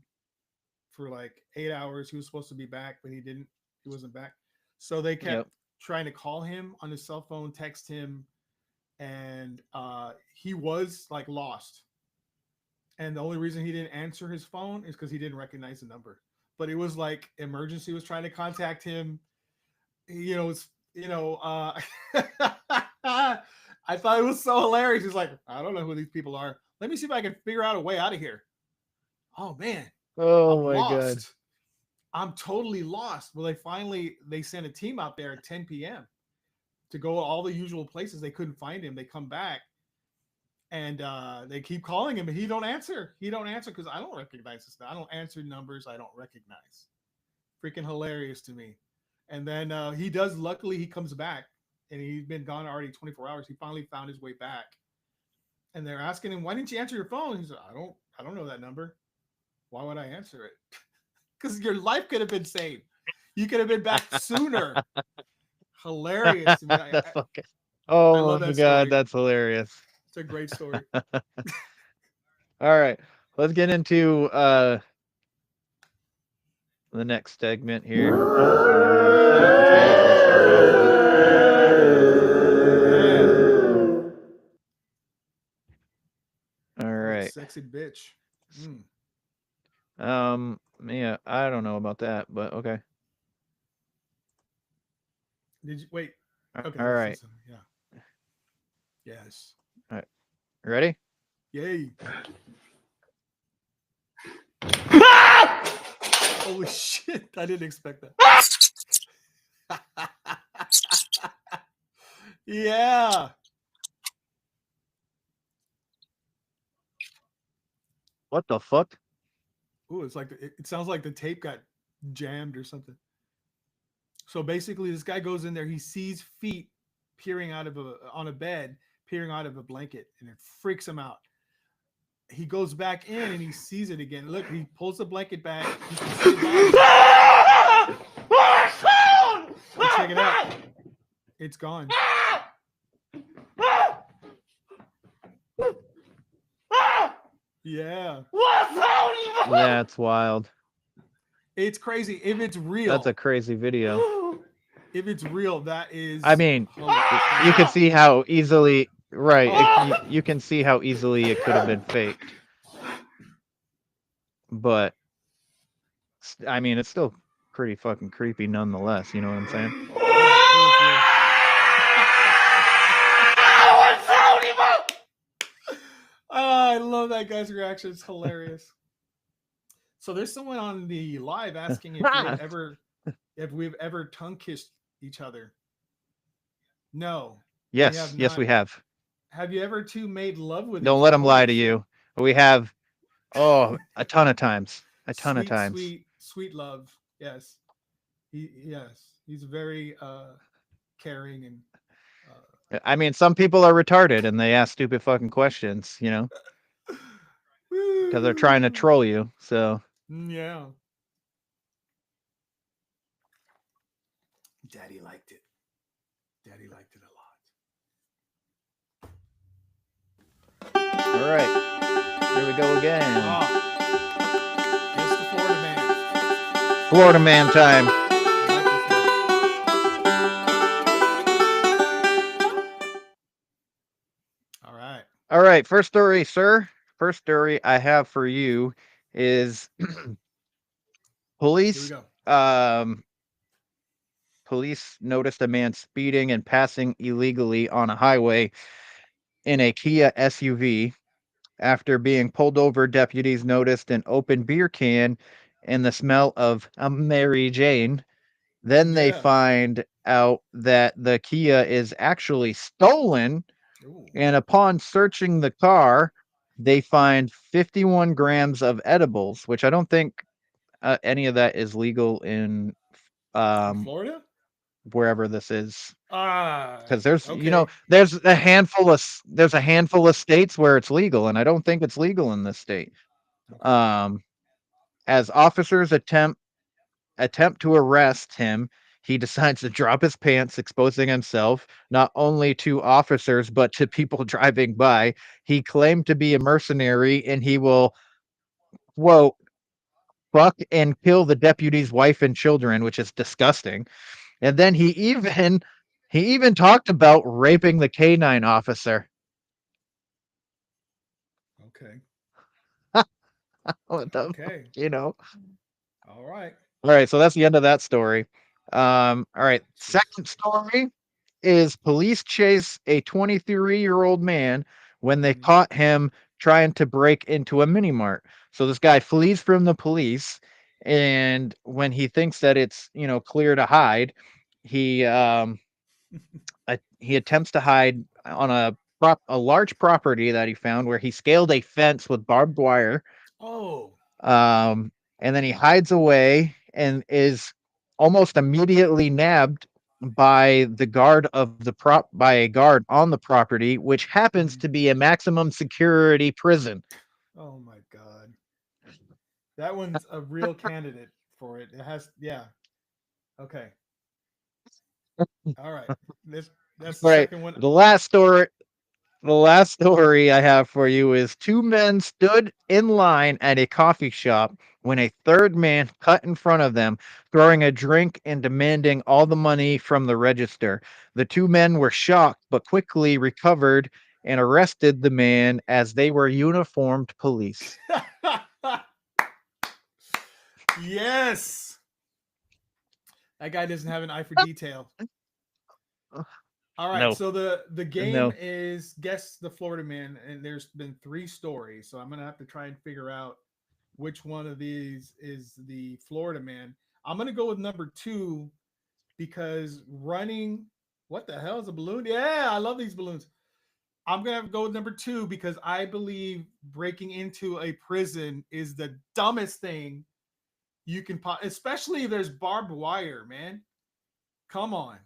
for like 8 hours. He was supposed to be back, but he didn't. He wasn't back. So they kept Yep. trying to call him on his cell phone, text him, and he was like lost. And the only reason he didn't answer his phone is because he didn't recognize the number. But it was like emergency was trying to contact him. You know, it's you know, I thought it was so hilarious. He's like, I don't know who these people are. Let me see if I can figure out a way out of here. Oh man, Oh I'm my god. lost. I'm totally lost. Well, they sent a team out there at 10 p.m. to go all the usual places. They couldn't find him. They come back and they keep calling him, and he don't answer. He don't answer because I don't recognize this. I don't answer numbers I don't recognize. Freaking hilarious to me. And then he does. Luckily, he comes back, and he's been gone already 24 hours. He finally found his way back, and they're asking him, "Why didn't you answer your phone?" He's like, I don't know that number. Why would I answer it? Because your life could have been saved. You could have been back sooner. Hilarious to me. That's fucking. I Oh love my that god, story. that's hilarious. It's a great story. All right, let's get into the next segment here. All right. Sexy bitch. Mm. Yeah, I don't know about that, but okay. Did you wait? Okay. All right. Yeah. Yes. All right. Ready? Yay. Holy shit. I didn't expect that. Yeah. What the fuck? Ooh, it's like it sounds like the tape got jammed or something. So basically, this guy goes in there. He sees feet peering out of on a bed, peering out of a blanket, and it freaks him out. He goes back in and he sees it again. Look, he pulls the blanket back. He can see the body. Check it out. It's gone. Yeah. That's wild. It's crazy. If it's real. That's a crazy video. If it's real, that is. I mean, you can see how easily, right? You can see how easily it could have been faked. But, I mean, it's still pretty fucking creepy nonetheless. You know what I'm saying? I love that guy's reaction. It's hilarious. So there's someone on the live asking if we've ever tongue kissed each other. No. Yes, we have. Have you ever two made love with? Don't let them lie to you. We have Oh, a ton of times. A ton of Sweet, times. sweet love. Yes. He's very caring and I mean, some people are retarded and they ask stupid fucking questions, because they're trying to woo. troll you. So, Yeah. Daddy liked it. Daddy liked it a lot. all right, here we go again. Oh, it's the Florida man. Florida man time. All right. All right, first story, sir. First story I have for you is Here we police. go. Police noticed a man speeding and passing illegally on a highway in a Kia SUV. After being pulled over, deputies noticed an open beer can and the smell of a Mary Jane. Then they Yeah. find out that the Kia is actually stolen. Ooh. And upon searching the car, they find 51 grams of edibles, which I don't think any of that is legal in Florida? wherever this is. Ah. Because there's Okay. there's a handful of states where it's legal, and I don't think it's legal in this state. Okay. As officers attempt to arrest him, he decides to drop his pants, exposing himself not only to officers but to people driving by. He claimed to be a mercenary and he will, quote, fuck and kill the deputy's wife and children, which is disgusting. And then he even talked about raping the canine officer. Okay. What the Okay. All right. All right, so that's the end of that story. All right, second story is police chase a 23-year-old man when they Mhm. caught him trying to break into a mini mart. So this guy flees from the police, and when he thinks that it's clear to hide, he he attempts to hide on a large property that he found where he scaled a fence with barbed wire. Oh. And then he hides away and is almost immediately nabbed by the guard of the by a guard on the property, which happens Mhm. to be a maximum security prison. Oh my God. That one's a real candidate for it. It has, yeah. Okay. All right. That's the All right, second one. the last story I have for you is two men stood in line at a coffee shop when a third man cut in front of them, throwing a drink and demanding all the money from the register. The two men were shocked but quickly recovered and arrested the man as they were uniformed police. Yes. That guy doesn't have an eye for detail. All right, No, so the game no. is guess the Florida man, and there's been 3 stories, so I'm gonna have to try and figure out which one of these is the Florida man. I'm gonna go with number 2 because running. What the hell is a balloon? Yeah, I love these balloons. I'm gonna have to go with number 2 because I believe breaking into a prison is the dumbest thing you can, especially if there's barbed wire, man. Come on.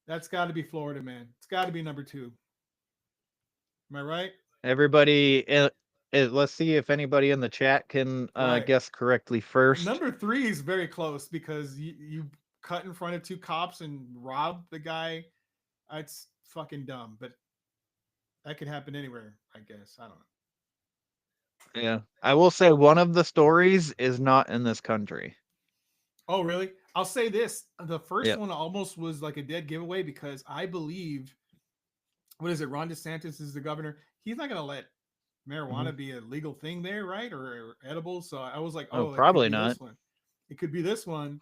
That's got to be Florida, man. It's got to be number 2. Am I right? Everybody, let's see if anybody in the chat can Right. guess correctly first. Number 3 is very close because you cut in front of 2 cops and rob the guy. It's fucking dumb, but that could happen anywhere, I guess. I don't know. Yeah, I will say one of the stories is not in this country. Oh, really? I'll say this. The first Yeah. one almost was like a dead giveaway because I believe, what is it? Ron DeSantis is the governor. He's not going to let marijuana be a legal thing there, right? Or edibles. So I was like, Oh, oh, it could probably be not. this one. It could be this one,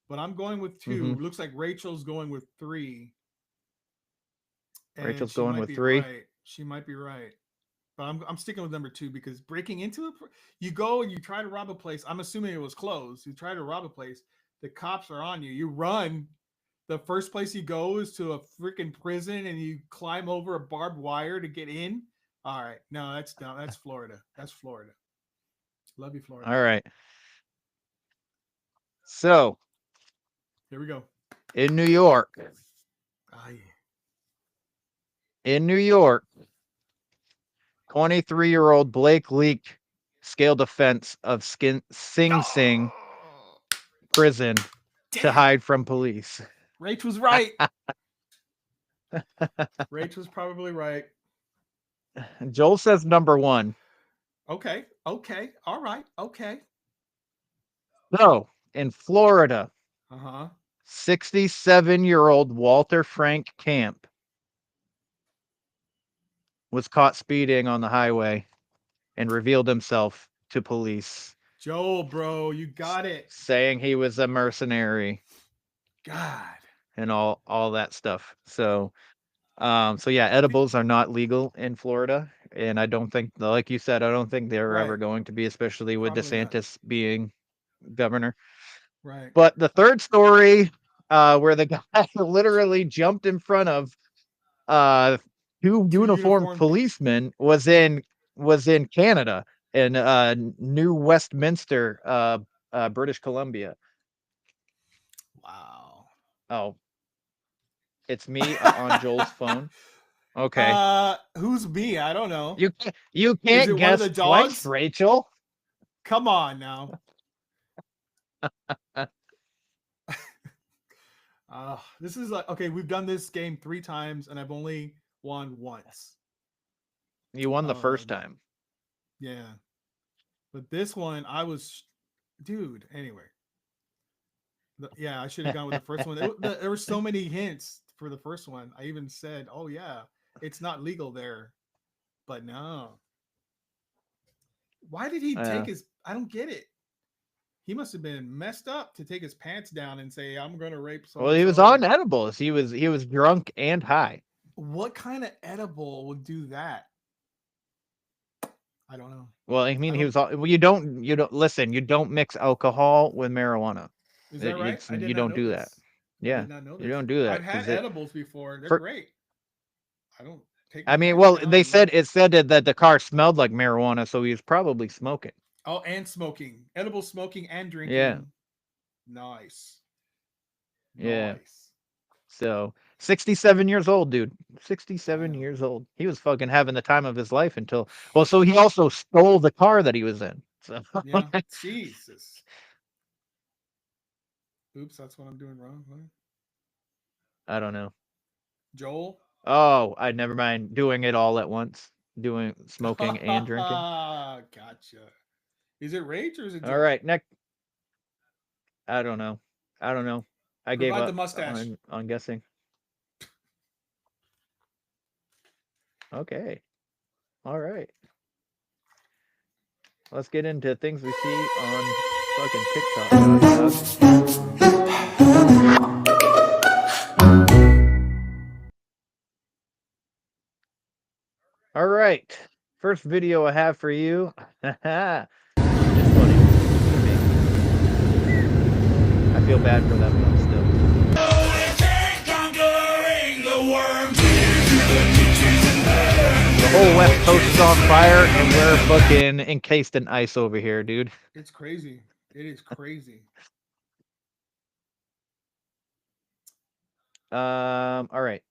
but I'm going with 2. Looks like Rachel's going with 3. And Rachel's she going might with be 3. right. She might be right. But I'm sticking with number 2 because breaking into it, you go and you try to rob a place. I'm assuming it was closed. You try to rob a place. The cops are on you. You run. The first place you go is to a freaking prison and you climb over a barbed wire to get in. All right. No, that's dumb. That's Florida. That's Florida. Love you, Florida. All right. So Here we go. in New York, Ah, yeah. in New York, 23-year-old Blake Leak scaled a fence of Sing Sing prison to Damn. hide from police. Rach was right. Rach was probably right. Joel says number one. Okay. Okay. All right. Okay. So in Florida, Uh-huh. 67-year-old Walter Frank Camp was caught speeding on the highway and revealed himself to police, Joel, bro, you got it. saying he was a mercenary God. and all that stuff. So yeah, edibles are not legal in Florida, and I don't think, like you said, I don't think they're ever Right. going to be, especially with Probably not. DeSantis being governor. Right. But the third story, where the guy literally jumped in front of two uniformed uniformed- policemen, was in Canada, in New Westminster, British Columbia. Wow. Oh, it's me on Joel's phone. Okay. Who's me? I don't know. You it can't one of guess the twice, dogs? Rachel. Come on now. This is like, okay, we've done this game 3 times and I've only won once. You won the first Um, time. Yeah. But this one, I was, dude, anyway. Yeah, I should have gone with the first one. There were so many hints for the first one. I even said, oh, yeah, it's not legal there. But no. Why did he take his, I don't get it. He must have been messed up to take his pants down and say, I'm going to rape someone. Well, he was on edibles. He was drunk and high. What kind of edible would do that? I don't know. Well, I mean, he was. Well, you don't listen. You don't mix alcohol with marijuana. Is that right? I did You not don't know do this. that. I Yeah, did not know you this. don't do that. I've had 'cause it- edibles before. They're for- great. I don't take. I my mean, pants well, down they and said that the car smelled like marijuana, so he was probably smoking. Oh, and smoking, edible smoking and drinking. Yeah. Nice. Yeah. Nice. So 67 years old, dude. 67 Wow. years old. He was fucking having the time of his life until. Well, so he also stole the car that he was in. So Yeah. Jesus. Oops, that's what I'm doing wrong. Huh? I don't know. Joel. Oh, I never mind doing it all at once, doing smoking and drinking. Gotcha. Is it rage or is it? Joel? All right, next. I don't know. I gave Provide up the mustache. on guessing. Okay. All right. Let's get into things we see on fucking TikTok. All right. First video I have for you. It's funny. To me. I feel bad for them though still. The whole West Coast is on fire and we're fucking encased in ice over here, dude. It's crazy. It is crazy. All right.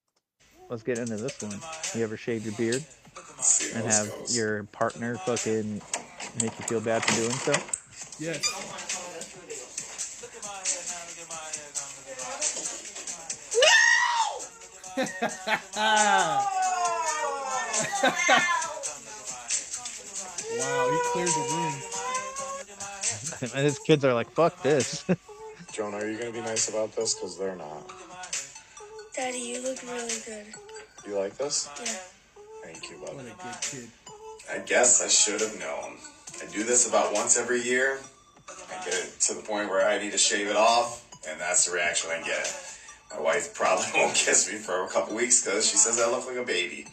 Let's get into this one. You ever shave your beard and have your partner fucking make you feel bad for doing so? Yes. Wow, he cleared the room. And his kids are like, fuck this. Jonah, are you going to be nice about this? Because they're not. Daddy, you look really good. You like this? Yeah. Thank you, What a buddy. good kid. I guess I should have known. I do this about once every year. I get it to the point where I need to shave it off, and that's the reaction I get. My wife probably won't kiss me for a couple weeks because she says I look like a baby.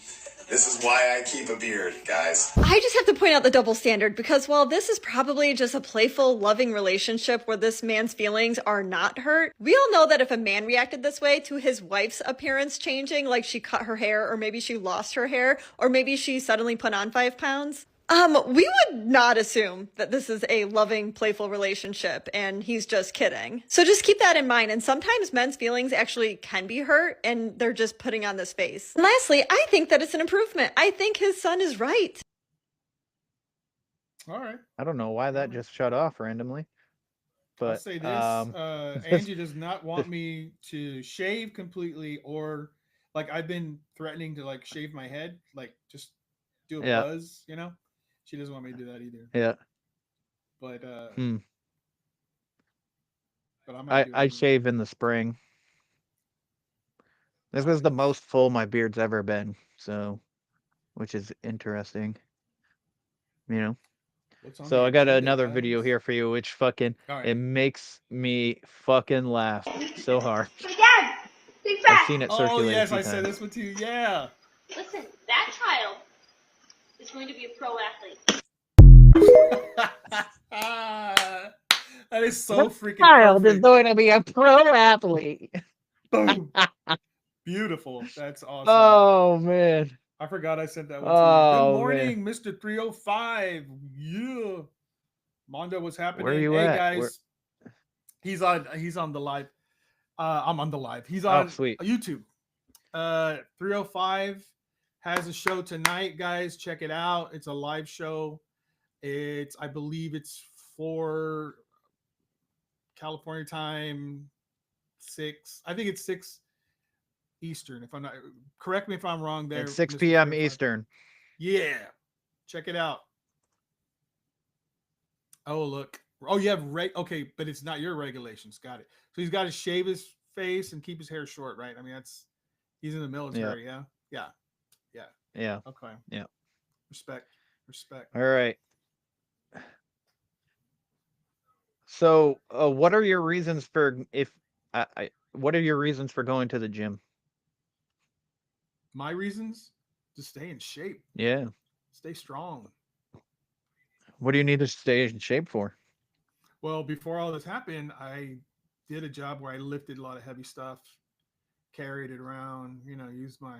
This is why I keep a beard, guys. I just have to point out the double standard because while this is probably just a playful, loving relationship where this man's feelings are not hurt, we all know that if a man reacted this way to his wife's appearance changing, like she cut her hair or maybe she lost her hair or maybe she suddenly put on 5 pounds, We would not assume that this is a loving, playful relationship and he's just kidding. So just keep that in mind. And sometimes men's feelings actually can be hurt and they're just putting on this face. And lastly, I think that it's an improvement. I think his son is right. All right. I don't know why that just shut off randomly. But I'll say this. Angie does not want me to shave completely, or like I've been threatening to like shave my head, like just do a Yeah. buzz, you know? She doesn't want me to do that either. Yeah. But Hmm. but I might do it I anyway. shave in the spring. This is the most full my beard's ever been, so which is interesting. You know. What's on So the I got agenda, another video guys? here for you, which fucking All right. it makes me fucking laugh so hard. Dad, big I've fat. seen it Oh circulate yes, a few I said times. this one too. Yeah. Listen, that child is going to be a pro athlete. That is so freaking Child is perfect. going to be a pro athlete. Boom. Beautiful. That's awesome. Oh man. I forgot I sent that one to you. Oh, Good morning, Mr. 305. Yeah. Mondo, what's happening? Where you hey at? guys. He's on the live. I'm on the live. He's Oh, on sweet. YouTube. 305 has a show tonight, guys. Check it out. It's a live show. I believe it's 4 California time, 6. I think it's 6 Eastern. If I'm not, correct me if I'm wrong there. It's 6 Mr. p.m. 305. Eastern. Yeah. Check it out. Oh, look. Oh, you have okay, but it's not your regulations. Got it. So he's got to shave his face and keep his hair short, right? I mean, he's in the military, yeah. Yeah. Yeah. Okay. Yeah. Respect. All right. So, what are your reasons for what are your reasons for going to the gym? My reasons? To stay in shape. Yeah. Stay strong. What do you need to stay in shape for? Well, before all this happened, I did a job where I lifted a lot of heavy stuff, carried it around, used my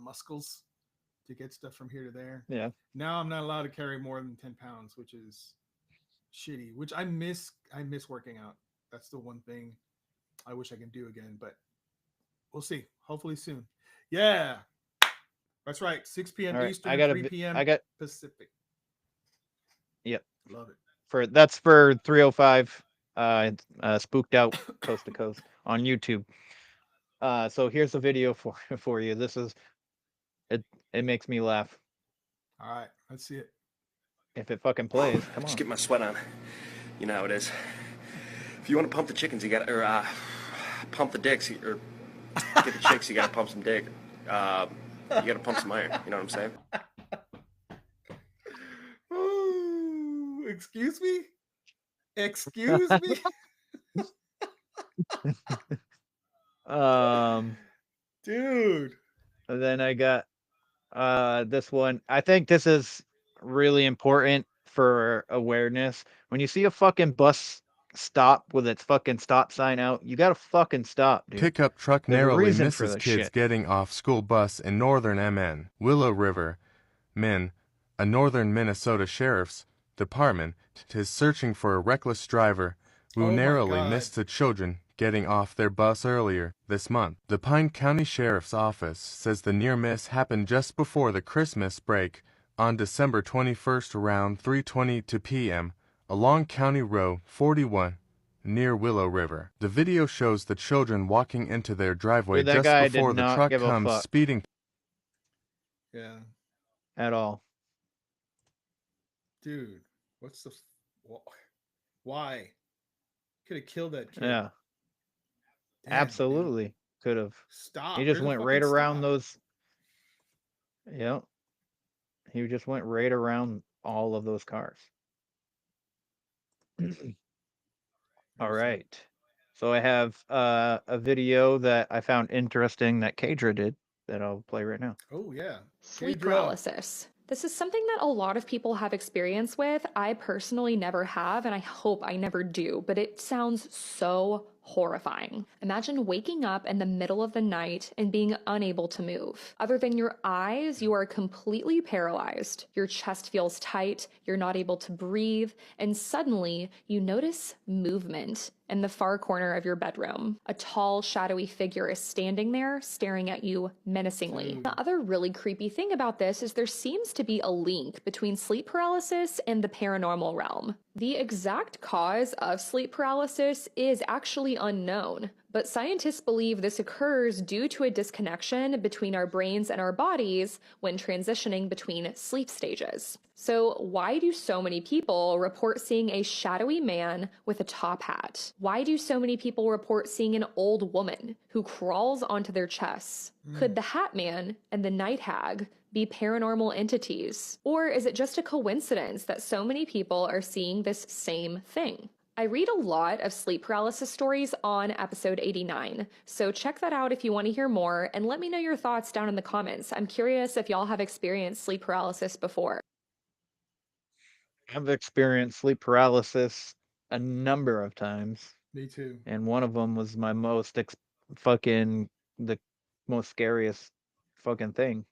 muscles to get stuff from here to there. Yeah. Now I'm not allowed to carry more than 10 pounds, which is shitty, which I miss working out. That's the one thing I wish I can do again, but we'll see. Hopefully soon. Yeah. That's right. 6 p.m. All right, Eastern, I got 3 p.m. Pacific. Yep. Love it. That's for 305 Spooked Out Coast to Coast on YouTube. So here's the video for you. This is it makes me laugh. All right, let's see it. If it fucking plays, come on. Just get my sweat on. You know how it is. If you want to pump the chickens, you got to pump the dicks, or get the chicks, you got to pump some dick. You got to pump some iron. You know what I'm saying? Ooh, excuse me? Excuse me? Dude. And then I got this one. I think this is really important for awareness. When you see a fucking bus stop with its fucking stop sign out, you gotta fucking stop, dude. Pickup truck There's a narrowly reason for misses this kids shit. getting off school bus in northern MN. Willow River, Min, a northern Minnesota sheriff's department, is searching for a reckless driver who Oh my narrowly God. missed the children getting off their bus earlier this month. The Pine County Sheriff's Office says the near miss happened just before the Christmas break on December 21st around 3:22 p.m. along County Road 41 near Willow River. The video shows the children walking into their driveway Dude, that just guy did before the not truck give a comes fuck. speeding. Yeah. At all. Dude, what's the why? Could have killed that kid. Yeah. Damn, Absolutely. Could have. Stop. He just There's a went right fucking around stop. those. Yep. He just went right around all of those cars. All right. So I have a video that I found interesting that Kadra did that I'll play right now. Oh yeah. Sleep Kadra. paralysis. This is something that a lot of people have experience with. I personally never have, and I hope I never do, but it sounds so horrifying. Imagine waking up in the middle of the night and being unable to move. Other than your eyes, you are completely paralyzed. Your chest feels tight, you're not able to breathe, and suddenly you notice movement in the far corner of your bedroom. A tall, shadowy figure is standing there, staring at you menacingly. The other really creepy thing about this is there seems to be a link between sleep paralysis and the paranormal realm. The exact cause of sleep paralysis is actually unknown, but scientists believe this occurs due to a disconnection between our brains and our bodies when transitioning between sleep stages. So why do so many people report seeing a shadowy man with a top hat? Why do so many people report seeing an old woman who crawls onto their chests? Could the Hat Man and the Night Hag be paranormal entities? Or is it just a coincidence that so many people are seeing this same thing? I read a lot of sleep paralysis stories on episode 89, so check that out if you want to hear more, and let me know your thoughts down in the comments. I'm curious if y'all have experienced sleep paralysis before. I've experienced sleep paralysis a number of times, Me too. and one of them was my most the most scariest fucking thing.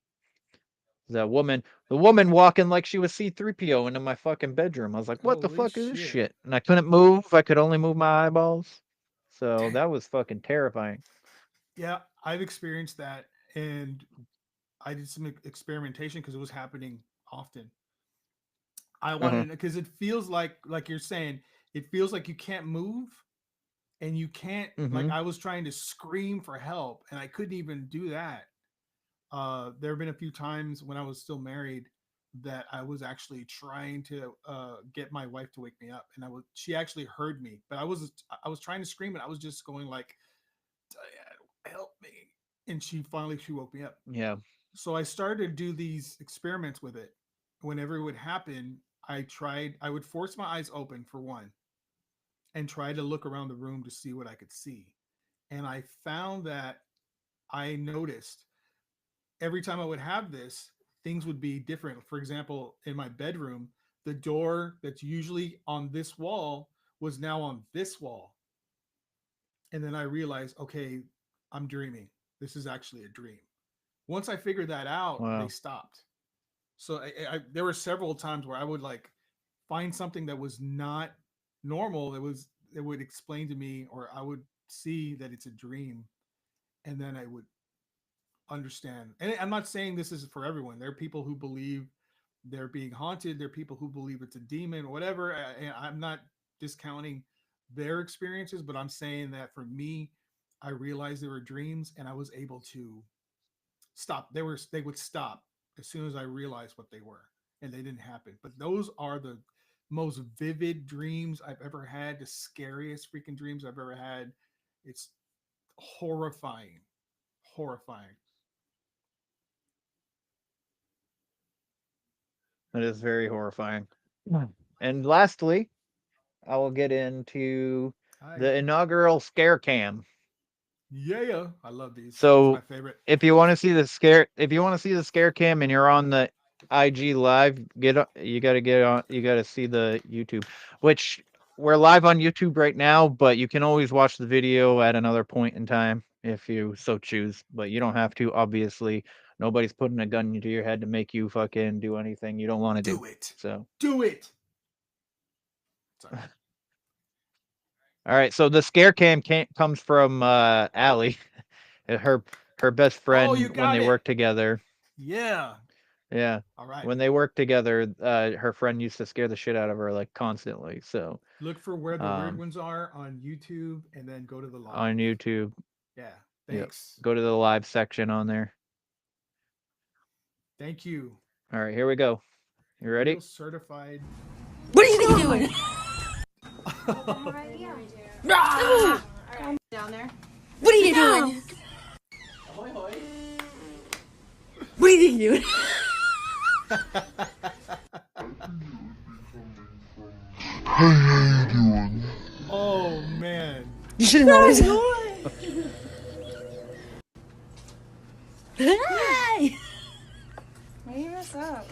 The woman walking like she was C-3PO into my fucking bedroom. I was like, what the Holy fuck is this shit. shit? And I couldn't move. I could only move my eyeballs. So that was fucking terrifying. Yeah, I've experienced that, and I did some experimentation because it was happening often. I wanted because it feels like you're saying, it feels like you can't move, and you can't like I was trying to scream for help, and I couldn't even do that. There have been a few times when I was still married that I was actually trying to get my wife to wake me up, and she actually heard me, but I was trying to scream, and I was just going like, Diane, help me, and she woke me up. Yeah. So I started to do these experiments with it. Whenever it would happen, I would force my eyes open for one, and try to look around the room to see what I could see, and I found that I noticed every time I would have this, things would be different. For example, in my bedroom, the door that's usually on this wall was now on this wall. And then I realized, okay, I'm dreaming. This is actually a dream. Once I figured that out, Wow. they stopped. So there were several times where I would like find something that was not normal. It would explain to me, or I would see that it's a dream. And then I would understand. And I'm not saying this is for everyone. There are people who believe they're being haunted. There are people who believe it's a demon or whatever. And I'm not discounting their experiences, but I'm saying that for me, I realized there were dreams, and I was able to stop. They would stop as soon as I realized what they were, and they didn't happen. But those are the most vivid dreams I've ever had, the scariest freaking dreams I've ever had. It's horrifying. That is very horrifying. And lastly, I will get into the inaugural scare cam. Yeah, I love these. So it's my favorite. if you want to see the scare cam and you're on the IG live, you got to see the YouTube, which we're live on YouTube right now, but you can always watch the video at another point in time if you so choose, but you don't have to. Obviously, nobody's putting a gun to your head to make you fucking do anything you don't want to do. Do it. So do it. Sorry. All right, so the scare cam comes from Allie, her best friend when they worked together. Yeah. All right. When they worked together, her friend used to scare the shit out of her like constantly. So look for where the weird ones are on YouTube, and then go to the live. On YouTube. Yeah. Thanks. Yep. Go to the live section on there. Thank you. All right, here we go. You ready? Real certified. What are you doing? Ah! Down there. What are you doing? What are you doing? Oh man. You should have noticed. Hey! Why do you mess up?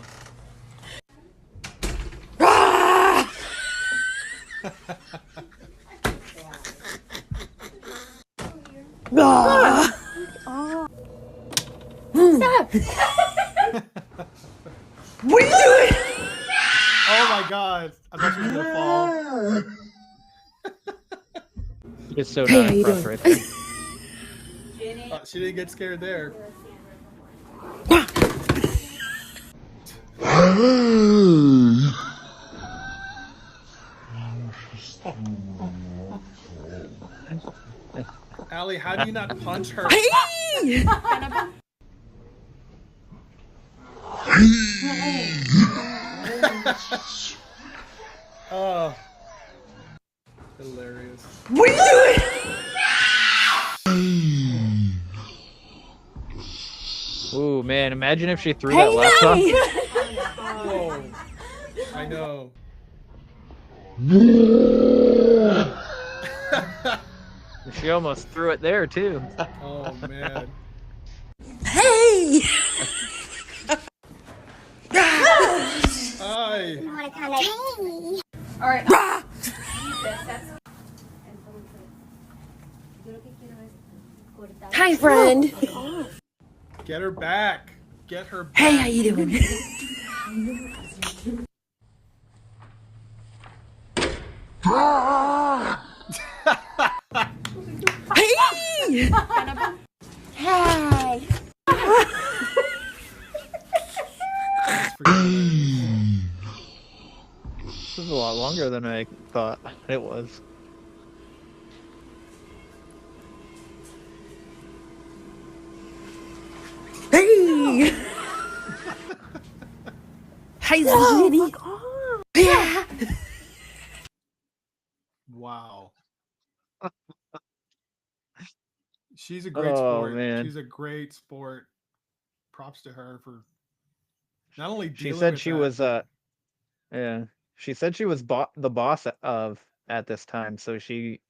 Stop! What are you doing? Oh my god! I thought she was gonna fall. It's so Hey, how not you impressed doing? right there. She didn't get scared there. Allie, how do you not punch her? Hey! Oh, hilarious. What are you doing? Ooh, man, imagine if she threw that laptop. Whoa. I know. She almost threw it there, too. Oh, man. Hey! Hi. All right. Hi, friend. Get her back. Get her back. Hey, how you doing? Hey! Hi. This is a lot longer than I thought it was. Hey! Hi, Jenny. Yeah. Wow. She's a great Oh, sport. man. She's a great sport. Props to her for not only She dealing said with she that, was, but- yeah. She said she was the boss of at this time, so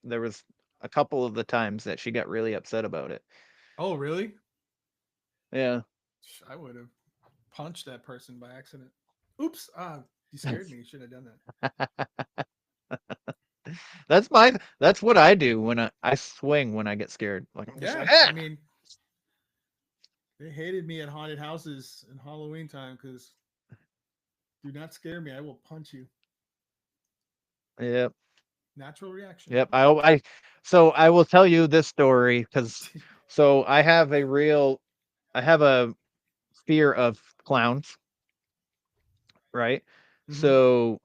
there was a couple of the times that she got really upset about it. Oh, really? Yeah. I would have punched that person by accident. Oops. You scared me. You should have done that. That's what I do when I swing when I get scared. Like, I'm just Yeah. like, "Ah!" I mean, they hated me at haunted houses in Halloween time because do not scare me. I will punch you. Yep. Natural reaction. Yep. So I will tell you this story because so I have a fear of clowns, right? Mhm. So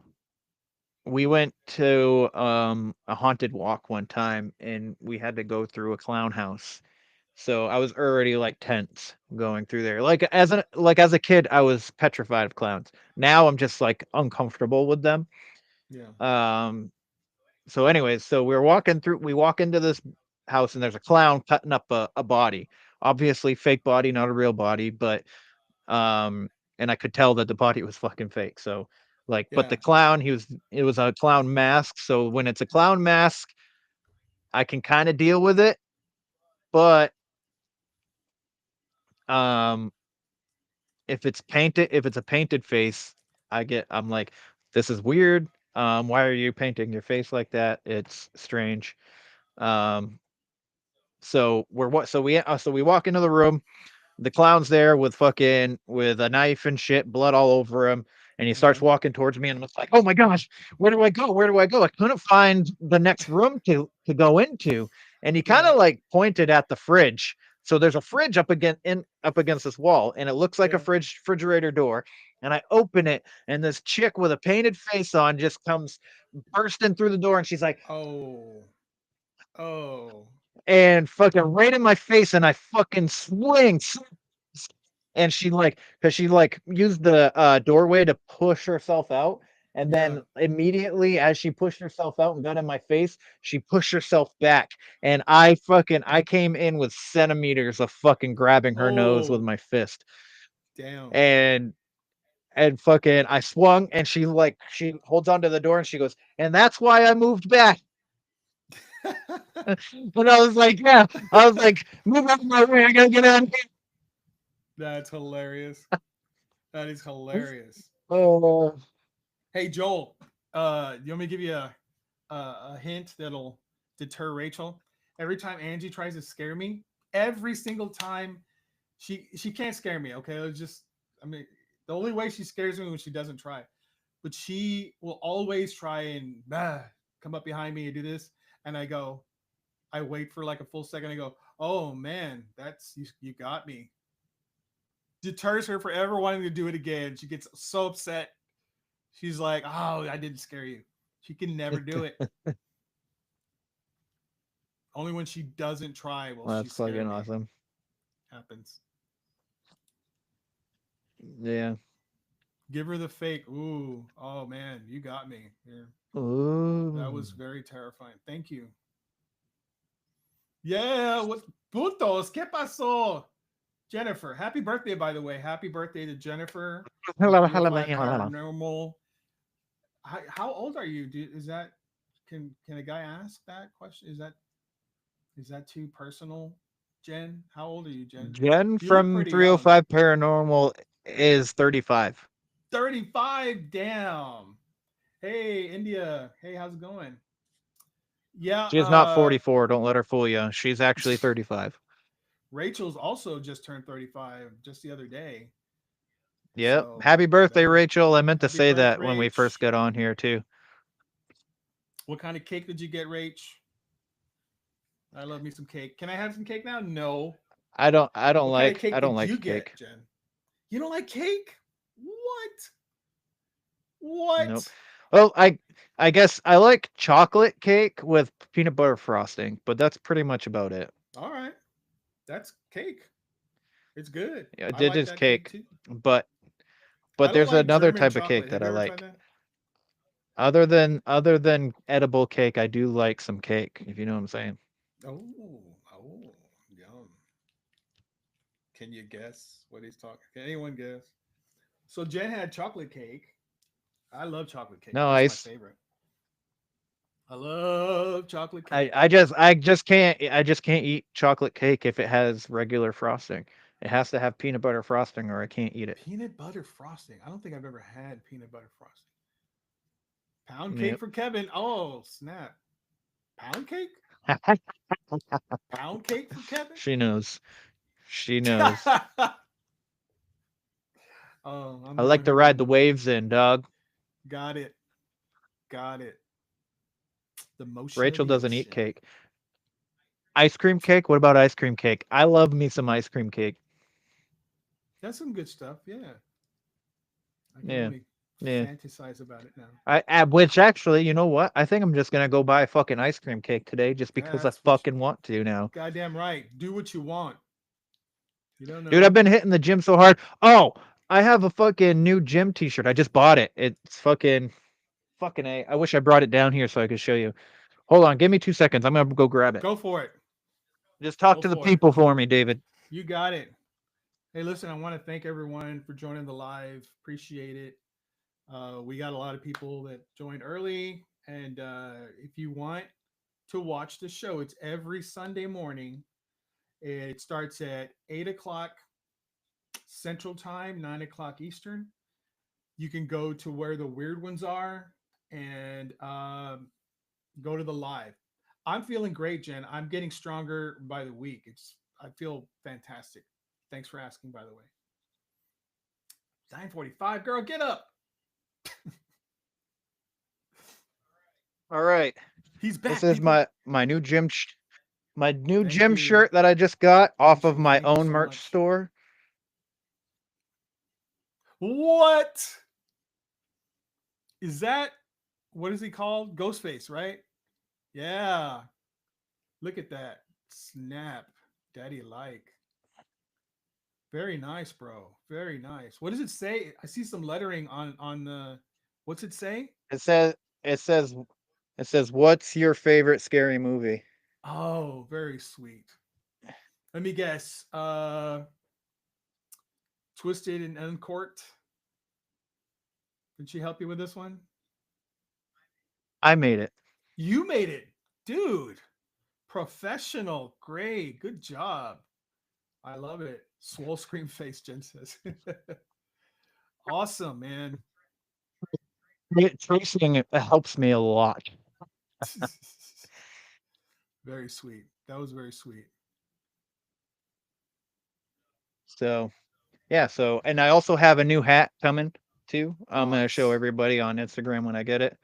we went to a haunted walk one time and we had to go through a clown house. So I was already like tense going through there. Like as a kid, I was petrified of clowns. Now I'm just like uncomfortable with them. Yeah. So anyways, so we walk into this house and there's a clown cutting up a body. Obviously fake body, not a real body, but and I could tell that the body was fucking fake. So like, but the Yeah. clown, it was a clown mask. So when it's a clown mask, I can kind of deal with it, but um if it's a painted face, I'm like, this is weird. Why are you painting your face like that? It's strange. Um, so we walk into the room. The clown's there with a knife and shit, blood all over him, and he starts walking towards me, and I'm just like, oh my gosh, where do I go? Where do I go? I couldn't find the next room to go into, and he kind of like pointed at the fridge. So there's a fridge up against this wall, and it looks like a refrigerator door. And I open it, and this chick with a painted face on just comes bursting through the door, and she's like, Oh. and fucking right in my face, and I fucking swing. And because she used the doorway to push herself out, and then immediately as she pushed herself out and got in my face, she pushed herself back, and I came in with centimeters of fucking grabbing her nose with my fist, Damn. and fucking I swung, and she holds onto the door and she goes, and that's why I moved back. But I was like, yeah, move out of my way, I gotta get out of here. That's hilarious. That is hilarious. Oh. Hey Joel, you want me to give you a hint that'll deter Rachel? every time Angie tries to scare me, every single time she can't scare me. Okay, it's just I mean the only way she scares me when she doesn't try, but she will always try and come up behind me and do this, and I wait for like a full second. I go, oh man, that's you got me. Deters her forever wanting to do it again. She gets so upset. She's like, oh, I didn't scare you. She can never do it. Only when she doesn't try will Well, she that's scare fucking me. awesome. Happens. Yeah. Give her the fake. Ooh, oh man, you got me here. Ooh. That was very terrifying. Thank you. Yeah, what putos? ¿Qué pasó? Jennifer, happy birthday, by the way. Happy birthday to Jennifer. Hello, 305 hello. Paranormal. How old are you? Is that can a guy ask that question? Is that too personal? Jen, how old are you, Jen? Jen You look from pretty young. 305 Paranormal is 35. 35. Damn. Hey, India. Hey, how's it going? Yeah, She's not 44. Don't let her fool you. She's actually 35. Rachel's also just turned 35 just the other day. Yep. So, Happy birthday, that- Rachel. I meant to happy say birth, that when we Rach. first got on here too. What kind of cake did you get, Rach? I love me some cake. Can I have some cake now? No. I don't What kind of like cake I don't did like you cake. get, Jen? You don't like cake? What? Nope. Well, I guess I like chocolate cake with peanut butter frosting, but that's pretty much about it. All right. That's cake. It's good. Yeah, I like is that cake cake, too. but I don't there's like another German type of cake chocolate. that Have I you ever tried like. that? Other than edible cake, I do like some cake, if you know what I'm saying. Oh, yum. Can you guess what he's talking? Can anyone guess? So Jen had chocolate cake. I love chocolate cake. That's Nice. my favorite. I love chocolate I, cake. I just I just can't eat chocolate cake if it has regular frosting. It has to have peanut butter frosting or I can't eat it. Peanut butter frosting. I don't think I've ever had peanut butter frosting. Pound Yep. cake for Kevin. Oh, snap. Pound cake? Pound cake for Kevin? She knows. She knows. Oh, I'm I like doing to her ride the one. waves in, dog. Got it. Got it. The motion of Rachel the doesn't eat ocean. cake. Ice cream cake? What about ice cream cake? I love me some ice cream cake. That's some good stuff. Yeah. I can Yeah. only Yeah. fantasize about it now. Which actually, you know what? I think I'm just gonna go buy a fucking ice cream cake today just Yeah, because I that's what fucking want to now. Goddamn right. Do what you want. You don't know. Dude, I've been hitting the gym so hard. Oh, I have a fucking new gym t-shirt. I just bought it. It's fucking A. I wish I brought it down here so I could show you. Hold on, give me 2 seconds. I'm gonna go grab it. Go for it. Just talk Go to the for it. people for me, David. You got it. Hey, listen, I want to thank everyone for joining the live. Appreciate it. We got a lot of people that joined early. And if you want to watch the show, it's every Sunday morning. It starts at 8 o'clock Central Time, 9 o'clock Eastern. You can go to where the weird ones are and go to the live. I'm feeling great, Jen. I'm getting stronger by the week. I feel fantastic. Thanks for asking, by the way. 9:45, girl, get up. All right. He's back. This is people. my new gym Thank gym you. shirt that I just got off Thank of you. my Thank you own so merch much. store. What is that? What is he called? Ghostface, right? Yeah. Look at that. Snap. Daddy like. Very nice, bro. Very nice. What does it say? I see some lettering on the what's it say? It says what's your favorite scary movie? Oh, very sweet. Let me guess. Twisted and Uncorked. Did she help you with this one? I made it. You made it, dude. Professional. Great. Good job. I love it. Swole scream face, Jen says. Awesome, man. Tracing it helps me a lot. Very sweet. That was very sweet. So, yeah. So, and I also have a new hat coming too. I'm gonna show Nice. everybody on Instagram when I get it.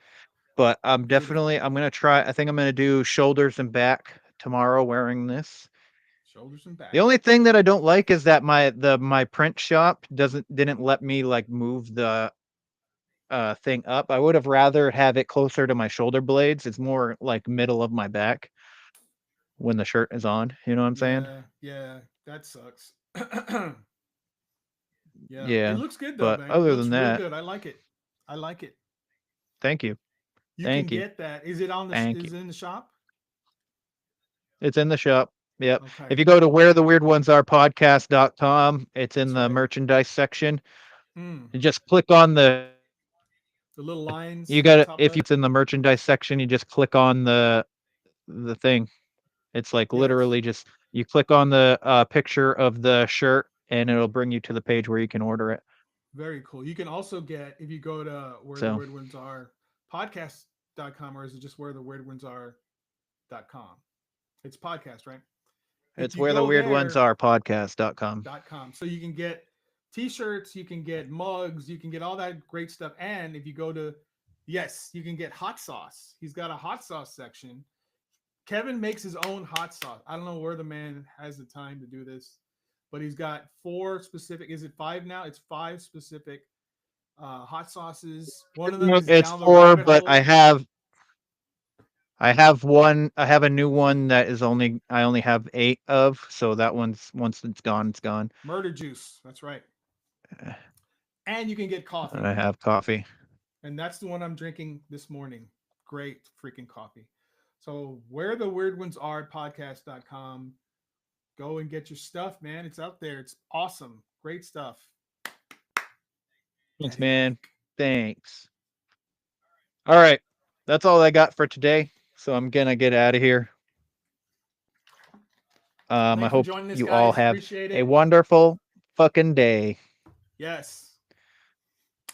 But I'm gonna try. I think I'm gonna do shoulders and back tomorrow wearing this. Shoulders and back. The only thing that I don't like is that my print shop didn't let me like move the thing up. I would have rather have it closer to my shoulder blades. It's more like middle of my back when the shirt is on. You know what I'm saying? Yeah, that sucks. Yeah, Yeah. it looks good though, But man. It other looks than real that, good. I like it. I like it. thank you. You Thank can you. get that. Is it on the? Thank Is you. it in the shop? It's in the shop. Yep. Okay. If you go to where the weird ones are podcast.com, it's in the merchandise section. Mm. You just click on the little lines. you on the got top if left? it's in the merchandise section, you just click on the thing. It's like Yes. literally just you click on the picture of the shirt and it'll bring you to the page where you can order it. Very cool. You can also get, if you go to where the So- weird ones are podcast.com, or is it just where the weird ones are.com? It's podcast, right? If It's you where the go weird ones there- are podcast.com. .com. So you can get t-shirts, you can get mugs, you can get all that great stuff. And if you go to, yes, you can get hot sauce. He's got a hot sauce section. Kevin makes his own hot sauce. I don't know where the man has the time to do this, but he's got 4 specific. Is it 5 now? It's 5 specific hot sauces. One of them is It's down the 4, rabbit but hole. I have one. I have a new one that is I only have 8 of. So that one's once it's gone, it's gone. Murder juice. That's right. And you can get coffee. And I have coffee. And that's the one I'm drinking this morning. Great freaking coffee. So where the weird ones are podcast.com. Go and get your stuff, man. It's out there. It's awesome. Great stuff. Thanks, man. Thanks. All right. That's all I got for today. So I'm gonna get out of here. I Thanks for hope joining us, you all guys. have Appreciate a it. wonderful fucking day. Yes.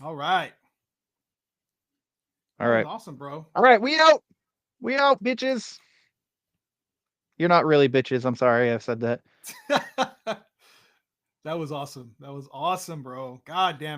All right. All That right. was awesome, bro. All right. We out. We out, bitches. You're not really bitches. I'm sorry I said that. That was awesome. That was awesome, bro. God damn it.